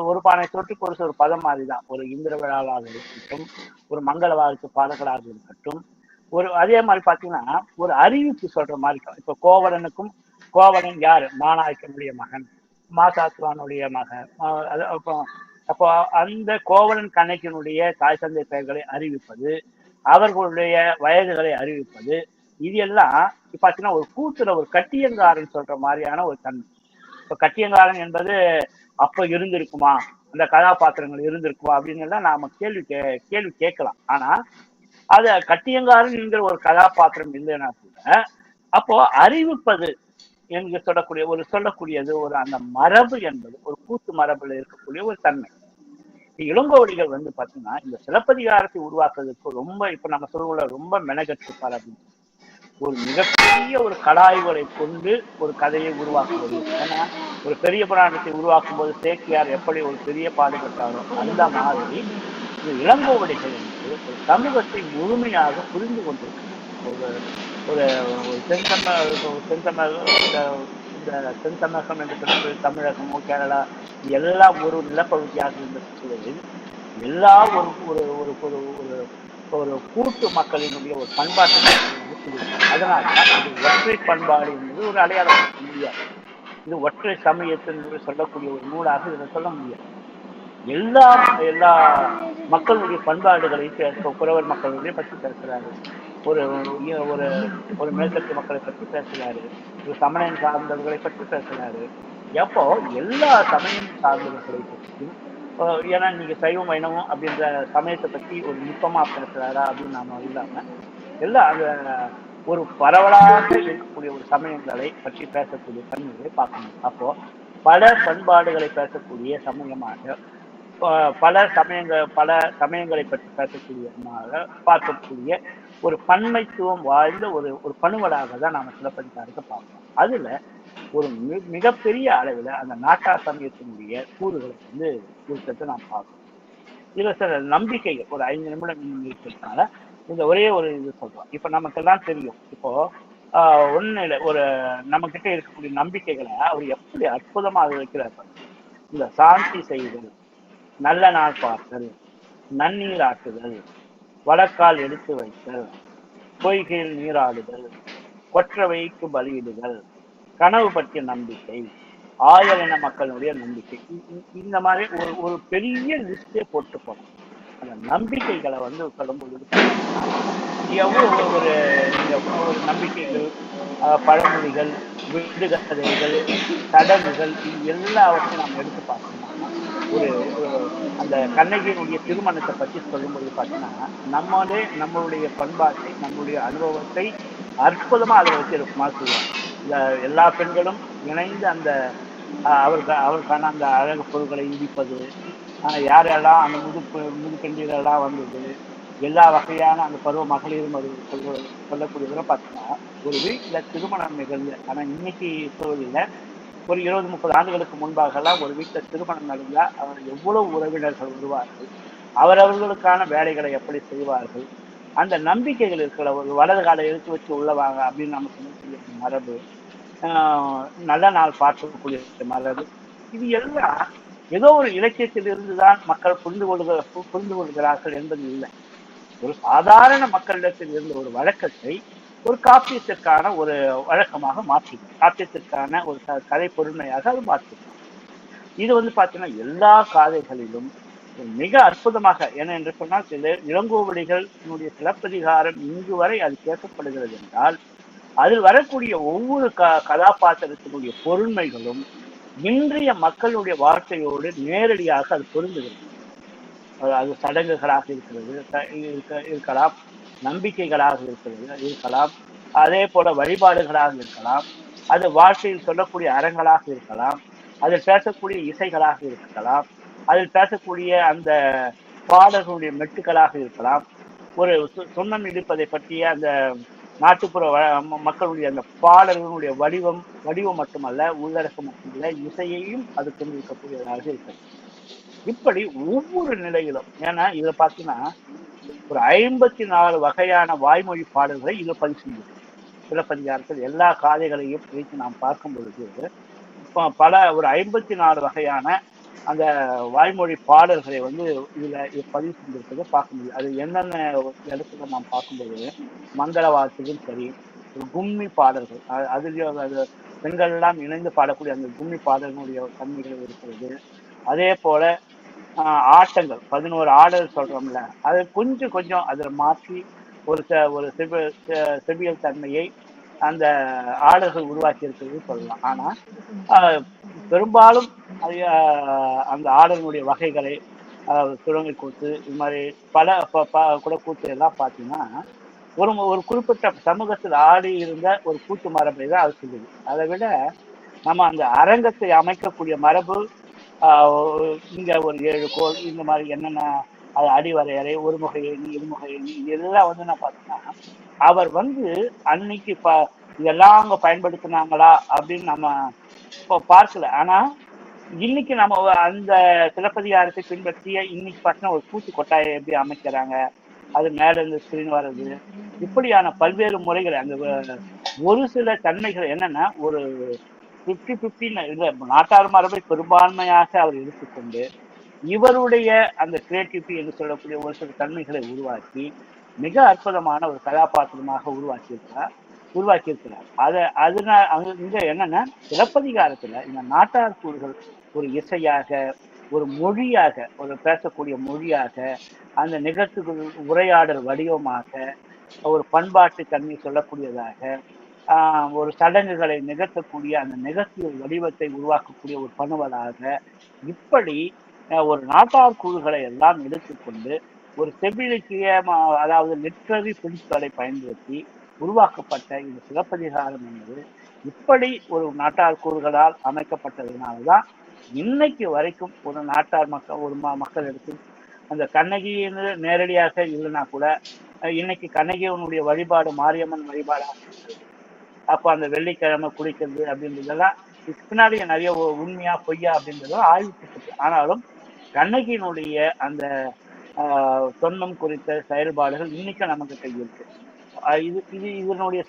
ஒரு பானை தொற்றுக்கு ஒரு பதம் மாதிரிதான். ஒரு இந்திர விழாவாக இருக்கட்டும், ஒரு மங்கள வாழ்த்து பாடல்களாக இருக்கட்டும், அதே மாதிரி பார்த்தீங்கன்னா ஒரு அறிவிப்பு சொல்ற மாதிரி இருக்கும். இப்ப கோவலன் யாரு, மாநாயக்கனுடைய மகன், மாசாத்துவானுடைய மகன். அப்போ அந்த கோவலன் கண்ணகியினுடைய தாய் தந்தை பெயர்களை அறிவிப்பது, அவர்களுடைய வயதுகளை அறிவிப்பது, இது எல்லாம் பார்த்தீங்கன்னா ஒரு கூத்துல ஒரு கட்டியங்காரன் சொல்ற மாதிரியான ஒரு தன்மை. இப்ப கட்டியங்காரன் என்பது அப்ப இருந்திருக்குமா, அந்த கதாபாத்திரங்கள் இருந்திருக்குமா அப்படின்னு எல்லாம் நாம கேள்வி கேட்கலாம். ஆனா அது கட்டியங்காரன் என்கிற ஒரு கதாபாத்திரம் இல்லைன்னா கூட அப்போ அறிவிப்பது என்று சொல்லக்கூடியது ஒரு அந்த மரபு என்பது ஒரு கூத்து மரபுல இருக்கக்கூடிய ஒரு தன்மை. இளங்கோவடிகள் வந்து பாத்தீங்கன்னா இந்த சிலப்பதிகாரத்தை உருவாக்குறதுக்கு ரொம்ப, இப்ப நம்ம சொல்ல ரொம்ப மெனகட்டிருப்பார் அப்படின்னு. ஒரு மிகப்பெரிய ஒரு கடாய்களை கொண்டு ஒரு கதையை உருவாக்குவது. ஏன்னா ஒரு பெரிய புராணத்தை உருவாக்கும் போது சேக்கியார் எப்படி ஒரு பெரிய பாடுபட்டாரோ அந்த மாதிரி இளங்கோவடிகள் என்று ஒரு சமூகத்தை முழுமையாக புரிந்து கொண்டிருக்கிறார். ஒரு செந்தமிழ் இந்த தென் தமிழகம் என்று சொல்லக்கூடிய தமிழகமோ கேரளா எல்லாம் ஒரு நிலப்பகுதியாக இருந்த சூழலில் எல்லா ஒரு ஒரு ஒரு ஒரு ஒரு ஒரு கூட்டு மக்களினுடைய ஒரு பண்பாட்டு அதனால்தான் இது ஒற்றை பண்பாடு என்பது ஒரு அடையாளம் முடியாது. இது ஒற்றை சமயத்தின் சொல்லக்கூடிய ஒரு நூலாக இதை சொல்ல முடியாது. எல்லா எல்லா மக்களுடைய பண்பாடுகளையும் குறவர் மக்களுடைய பற்றி பேசுறாரு, ஒரு ஒரு ஒரு மேற்கத்திய மக்களை பற்றி பேசுறாரு, ஒரு சமயம் சார்ந்தவர்களை பற்றி பேசுறாரு. எப்போ எல்லா சமயம் சார்ந்தவர்களை பற்றியும் ஏன்னா நீங்க சைவம் வைணவம் அப்படின்ற சமயத்தை பற்றி ஒரு நுட்பமா பேசுறாரா அப்படின்னு நாம இல்லாம எல்லாம் அந்த ஒரு பரவலாக இருக்கக்கூடிய ஒரு சமயங்களை பற்றி பேசக்கூடிய தன்மையை பார்க்கணும். அப்போ பல பண்பாடுகளை பேசக்கூடிய சமயமாக பல சமயங்களை பற்றி பேசக்கூடியமாக பார்க்கக்கூடிய ஒரு பன்மைத்துவம் வாய்ந்த ஒரு ஒரு பணுவலாக தான் நாம சிலப்பதிகாரத்தை பார்க்கணும். அதுல ஒரு மிகப்பெரிய அளவில் அந்த நாட்டார் சமயத்தினுடைய கூறுகளை வந்து இருக்கிறத நாம் பார்க்கணும். இதுல சில நம்பிக்கைகள் ஒரு 5 நிமிடம் இருக்கிறதுனால இந்த ஒரே ஒரு இது சொல்றோம். இப்ப நமக்கெல்லாம் தெரியும், இப்போ ஒண்ணு ஒரு நம்ம கிட்ட இருக்கக்கூடிய நம்பிக்கைகளை அவர் எப்படி அற்புதமா அது வைக்கிறார். இந்த சாந்தி செய்தல், நல்ல நாள் பார்த்தல், நன்னீர் ஆட்டுதல், வழக்கால் எடுத்து வைத்தல், பொய்கையில் நீராடுதல், கொற்றவைக்கு பலியிடுதல், கனவு பற்றிய நம்பிக்கை, ஆயரின மக்களுடைய நம்பிக்கை, இந்த மாதிரி ஒரு ஒரு பெரிய லிஸ்டே போட்டு போனோம். அந்த நம்பிக்கைகளை வந்து சொல்லும்போது எவ்வளவு ஒரு ஒரு நம்பிக்கைகள், பழமொழிகள், விடுகதைகள், சடங்குகள், இது எல்லாவற்றையும் நாம் எடுத்து பார்த்தோம்னா ஒரு அந்த கண்ணகியினுடைய திருமணத்தை பற்றி சொல்லும்போது பார்த்தீங்கன்னா நம்மளுடைய பண்பாட்டை, நம்மளுடைய அனுபவத்தை அற்புதமா அதை வச்சு சொல்லுவோம். எல்லா பெண்களும் இணைந்து அந்த அவருக்கான அந்த அழகு பொருட்களை இடிப்பது, யாரெல்லாம் அந்த முதுப்பெண்டீரெல்லாம் வந்தது, எல்லா வகையான அந்த பருவ மகளிர் சொல்லக்கூடியதெல்லாம் பார்த்தீங்கன்னா ஒரு வீட்டுல திருமணம் நிகழ்ந்து. ஆனா இன்னைக்கு சூழலில் ஒரு 20-30 ஆண்டுகளுக்கு முன்பாகலாம் ஒரு வீட்டுல திருமணம் நடந்தா அவர் எவ்வளவு உறவினர்கள் வருவார்கள், அவரவர்களுக்கான வேலைகளை எப்படி செய்வார்கள், அந்த நம்பிக்கைகள் இருக்கிற ஒரு வலது காலை எடுத்து வச்சு உள்ளவாங்க அப்படின்னு நம்ம சொல்லக்கூடிய மரபு, நல்ல நாள் பார்க்கக்கூடிய மரபு, இது எல்லாம் ஏதோ ஒரு இலக்கியத்தில் இருந்துதான் மக்கள் புரிந்து கொள்கிறார்கள் என்பது இல்லை. ஒரு சாதாரண மக்களிடத்தில் இருந்த ஒரு வழக்கத்தை ஒரு காப்பியத்திற்கான ஒரு வழக்கமாக மாற்றிடும், காப்பியத்திற்கான ஒரு கதை பொருண்மையாக அது மாற்றிடும். இது வந்து பார்த்தீங்கன்னா எல்லா காதைகளிலும் மிக அற்புதமாக, என்ன என்று சொன்னால் சில இளங்கோவடிகளினுடைய சிலப்பதிகாரம் இங்கு வரை அது பேசப்படுகிறது என்றால் அதில் வரக்கூடிய ஒவ்வொரு கதாபாத்திரத்தினுடைய பொருண்மைகளும் இன்றைய மக்களுடைய வாழ்க்கையோடு நேரடியாக அது பொருந்துகிறது. அது சடங்குகளாக இருக்கலாம், நம்பிக்கைகளாக இருக்கலாம், அதே போல வழிபாடுகளாக இருக்கலாம், அது வாழ்க்கையில் சொல்லக்கூடிய அறங்களாக இருக்கலாம், அதில் பேசக்கூடிய இசைகளாக இருக்கலாம், அதில் பேசக்கூடிய அந்த பாடல்களுடைய மெட்டுக்களாக இருக்கலாம், ஒரு சுண்ணம் இடிப்பதை பற்றிய அந்த நாட்டுப்புற மக்களுடைய அந்த பாடல்களுடைய வடிவம் மட்டுமல்ல, உள்ளடக்கம் மட்டுமல்ல, இசையையும் அது கொண்டிருக்கக்கூடியதாக இருக்கிறது. இப்படி ஒவ்வொரு நிலையிலும், ஏன்னா இதுல பாத்தீங்கன்னா ஒரு 54 வகையான வாய்மொழி பாடல்களை இதுல பதிவு செய்யும். சிலப்பதிகாரத்தில் எல்லா காதைகளையும் வைத்து நாம் பார்க்கும் பொழுது பல ஒரு 54 வகையான அந்த வாய்மொழி பாடல்களை வந்து இதுல பதிவு செஞ்சிருக்கிறத பார்க்க முடியும். அது என்னென்ன இடத்துல நாம் பார்க்கும்போது மங்கள வாழ்த்துக்கும் சரி, கும்மி பாடல்கள், அதுலயும் அது பெண்கள் எல்லாம் இணைந்து பாடக்கூடிய அந்த கும்மி பாடல்களுடைய தன்மைகள் இருக்கிறது. அதே போல ஆட்டங்கள் 11 ஆடல் சொல்றோம்ல, அது கொஞ்சம் அதுல மாற்றி ஒரு செவியல் தன்மையை அந்த ஆடல்கள் உருவாக்கி இருக்கிறது சொல்லலாம். ஆனா பெரும்பாலும் அந்த ஆடலுடைய வகைகளை சுரங்கை கூத்து, இது மாதிரி பல கூத்து எல்லாம் பார்த்தீங்கன்னா ஒரு குறிப்பிட்ட சமூகத்தில் ஆடி இருந்த ஒரு கூத்து மரபை தான் அது சொல்லுது. அதை விட நம்ம அந்த அரங்கத்தை அமைக்கக்கூடிய மரபு, இங்க ஒரு 7 கோல், இந்த மாதிரி என்னென்ன அது அடிவரையறை, ஒருமுக எண்ணி, இருமுக எண்ணி, இதெல்லாம் வந்து நான் பார்த்தீங்கன்னா அவர் வந்து அன்னைக்கு இதெல்லாம் அவங்க பயன்படுத்தினாங்களா அப்படின்னு நம்ம இப்போ பார்க்கல. ஆனா இன்னைக்கு நம்ம அந்த சிலப்பதிகாரத்தை பின்பற்றிய இன்னைக்கு பார்த்தீங்கன்னா ஒரு கூத்து கொட்டாயை எப்படி அமைக்கிறாங்க, அது மேல இருந்து ஸ்கிரீன் வர்றது, இப்படியான பல்வேறு முறைகள், அந்த ஒரு சில தன்மைகள் என்னன்னா ஒரு 50-50 இல்ல, நாட்டார் மரபை பெரும்பான்மையாக அவர் எடுத்துக்கொண்டு இவருடைய அந்த கிரியேட்டிவிட்டி என்று சொல்லக்கூடிய ஒரு சில தன்மைகளை உருவாக்கி மிக அற்புதமான ஒரு கதாபாத்திரமாக உருவாக்கியிருக்கிறார். இங்க என்னன்னா, சிலப்பதிகாரத்துல இந்த நாட்டார் கூறுகள் ஒரு இசையாக, ஒரு மொழியாக, ஒரு பேசக்கூடிய மொழியாக, அந்த நிகழ்ச்சிகள் உரையாடல் வடிவமாக, ஒரு பண்பாட்டு தன்மை சொல்லக்கூடியதாக, ஒரு சடங்குகளை நிகழ்த்தக்கூடிய அந்த நிகழ்ச்சிகள் வடிவத்தை உருவாக்கக்கூடிய ஒரு பணுவலாக, இப்படி ஒரு நாட்டார் கூறுகளை எல்லாம் எடுத்துக்கொண்டு ஒரு செவ்விலக்கிய அதாவது லிட்ரரி பிரின்சிபலை பயன்படுத்தி உருவாக்கப்பட்ட இந்த சிலப்பதிகாரம் என்பது இப்படி ஒரு நாட்டார் கூறுகளால் அமைக்கப்பட்டதுனால்தான் இன்னைக்கு வரைக்கும் ஒரு நாட்டார் மக்களிடத்து அந்த கண்ணகின்னு நேரடியாக இல்லைன்னா கூட இன்னைக்கு கண்ணகியவனுடைய வழிபாடு மாரியம்மன் வழிபாடாக இருக்கிறது. அப்போ அந்த வெள்ளிக்கிழமை குளிக்கிறது அப்படின்றதெல்லாம் பின்னாடி நிறைய உண்மையா பொய்யா அப்படின்றதெல்லாம் ஆய்வுக்கு. ஆனாலும் கண்ணகியினுடைய அந்த தொன்மம் குறித்த செயல்பாடுகள் இன்னைக்கு நமக்கு இருக்கு. இதனுடைய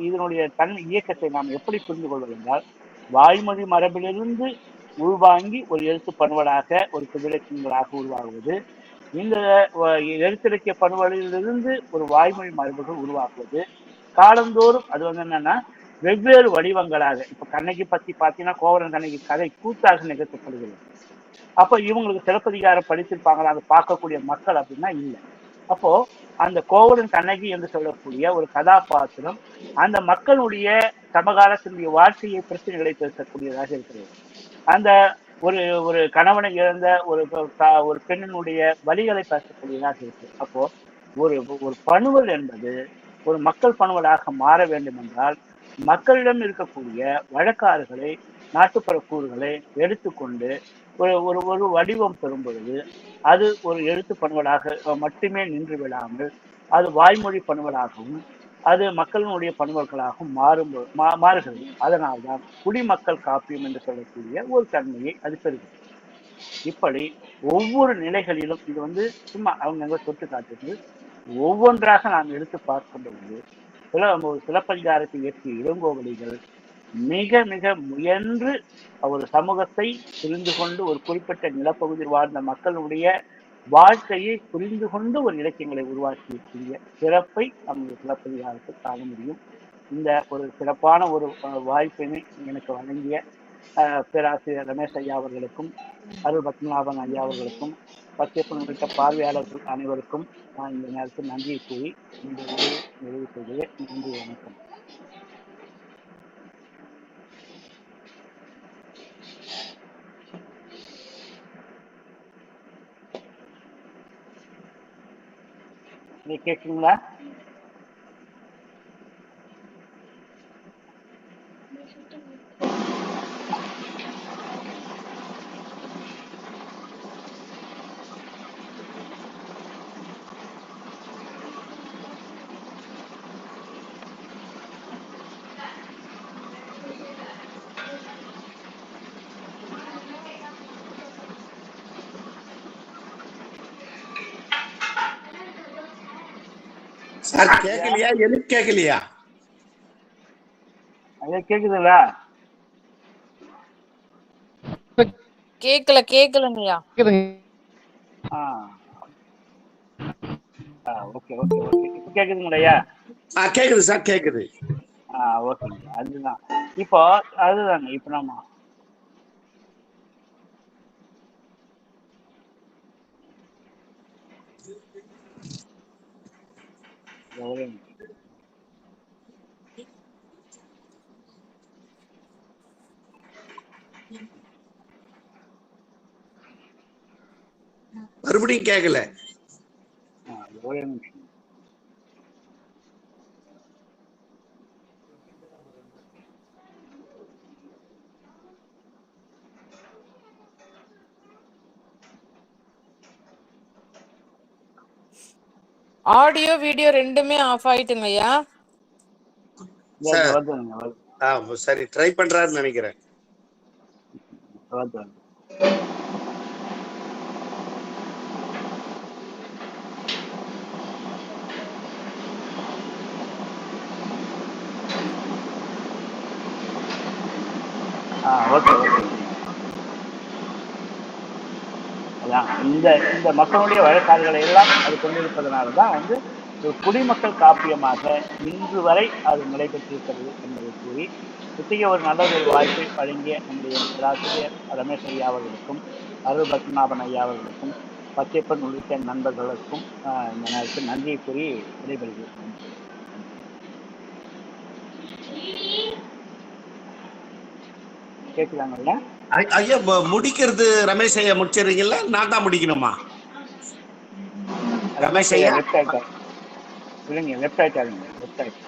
இதனுடைய இயக்கத்தை நாம் எப்படி புரிந்து கொள்வது என்றால், வாய்மொழி மரபிலிருந்து உள்வாங்கி ஒரு எழுத்து பண்பலாக ஒரு சிவிலக்கியங்களாக உருவாகுவது, இந்த எழுத்திலக்கிய பண்பலிலிருந்து ஒரு வாய்மொழி மரபுகள் உருவாக்குவது, காலந்தோறும் அது என்னன்னா வெவ்வேறு வடிவங்களாக. இப்ப கண்ணகி பத்தி பாத்தீங்கன்னா கோவலன் கண்ணகி கதை கூத்தாக நிகழ்த்தப்படுகிறது. அப்போ இவங்களுக்கு சிலப்பதிகாரம் படிச்சிருப்பாங்களா அதை பார்க்கக்கூடிய மக்கள் அப்படின்னா இல்லை. அப்போ அந்த கோவலன் கண்ணகி என்று சொல்லக்கூடிய ஒரு கதாபாத்திரம் அந்த மக்களுடைய சமகாலத்தினுடைய வாழ்க்கையை பிரச்சனைகளை பேசக்கூடியதாக இருக்கிறது. அந்த ஒரு கணவனை இழந்த ஒரு பெண்ணினுடைய வழிகளை பேசக்கூடியதாக இருக்கு. அப்போ ஒரு பணுவல் என்பது ஒரு மக்கள் பணுவலாக மாற வேண்டும் என்றால் மக்களிடம் இருக்கக்கூடிய வழக்காறுகளை, நாட்டுப்புற கூறுகளை எடுத்துக்கொண்டு ஒரு வடிவம் பெறும் பொழுது அது ஒரு எழுத்து பணுவலாக மட்டுமே நின்று விடாமல் அது வாய்மொழி பணுவலாகவும் அது மக்களினுடைய பணுவல்களாகவும் மாறுகிறது. அதனால்தான் குடிமக்கள் காப்பியம் என்று சொல்லக்கூடிய ஒரு தன்மையை அது பெறுகிறது. இப்படி ஒவ்வொரு நிலைகளிலும் இது சும்மா அவங்க தொட்டு காட்டுறது ஒவ்வொன்றாக நாம் எடுத்து பார்க்கும் பொழுது சிலப்பதிகாரத்தை இயற்றிய இளங்கோவடிகள் மிக மிக முயன்று ஒரு சமூகத்தை புரிந்து கொண்டு ஒரு குறிப்பிட்ட நிலப்பகுதியில் வாழ்ந்த மக்களுடைய வாழ்க்கையை புரிந்து கொண்டு ஒரு இலக்கியங்களை உருவாக்கிய சிறப்பை நமது சிலப்பதிகாரத்தில் காண முடியும். இந்த ஒரு சிறப்பான ஒரு வாய்ப்பினை எனக்கு வழங்கிய பேராசிரியர் ரமேஷ் ஐயா அவர்களுக்கும் அருள் பத்மநாபன் ஐயா அவர்களுக்கும் பச்சைப்பன் உள்ளிட்ட பார்வையாளர்கள் அனைவருக்கும் நான் இந்த நேரத்தில் நன்றியை கூறி இந்த உரையை நிறைவு செய்கிறேன். நன்றி, வணக்கம். கேட்குங்களா? சார் கேட்கலையா? எனக்கு கேட்கலையா? கேக்குதுங்களா? கேக்கலங்கய்யா. Okay okay okay. இப்ப கேக்குதுங்களையா? கேக்குது சார், கேக்குது. ஓகேங்க. அதுதான் இப்போ அதுதாங்க இப்ப நம்ம மறுபடியும் கேட்கல. ஒரே நிமிஷம். ஆடியோ வீடியோ ரெண்டுமே ஆஃப் ஆயிட்டுங்கய்யா. சரி, ட்ரை பண்றாருன்னு நினைக்கிறேன். Okay okay. அதான் இந்த இந்த மக்களுடைய வழக்காறுகளை எல்லாம் அது கொண்டிருப்பதனால தான் வந்து ஒரு குடிமக்கள் காப்பியமாக இன்று வரை அது நடைபெற்றிருக்கிறது என்பதை கூறி இத்தகைய ஒரு நல்ல ஒரு வாய்ப்பை வழங்கிய நம்முடைய பேராசிரியர் ரமேஷ் ஐயா அவர்களுக்கும் அருள் பத்மநாபன் ஐயா அவர்களுக்கும் பச்சைப்பன் உள்ளிட்ட நண்பர்களுக்கும் இந்த நேரத்தில் நன்றியை கூறி விடைபெறுகிறேன். கேட்குறாங்கல்ல ஐயா? முடிக்கிறது ரமேஷ் ஐயா முடிச்சிடுறீங்களா? நான் தான் முடிக்கணுமா? ரமேஷ் ஐயா லெஃப்ட் ஆயிட்டா இல்லைங்க, லெஃப்ட் ஆயிட்டாருங்க, லெஃப்ட் ஆயிட்டு.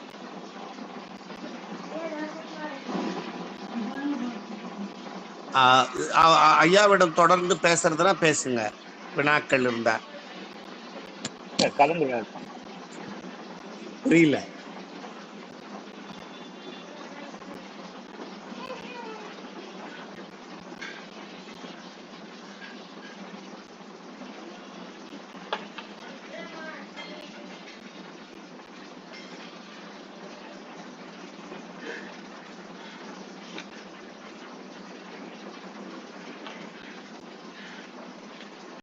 ஐயாவிடம் தொடர்ந்து பேசுறதுனா பேசுங்க, வினாக்கள் இருந்தா. கலந்து புரியல.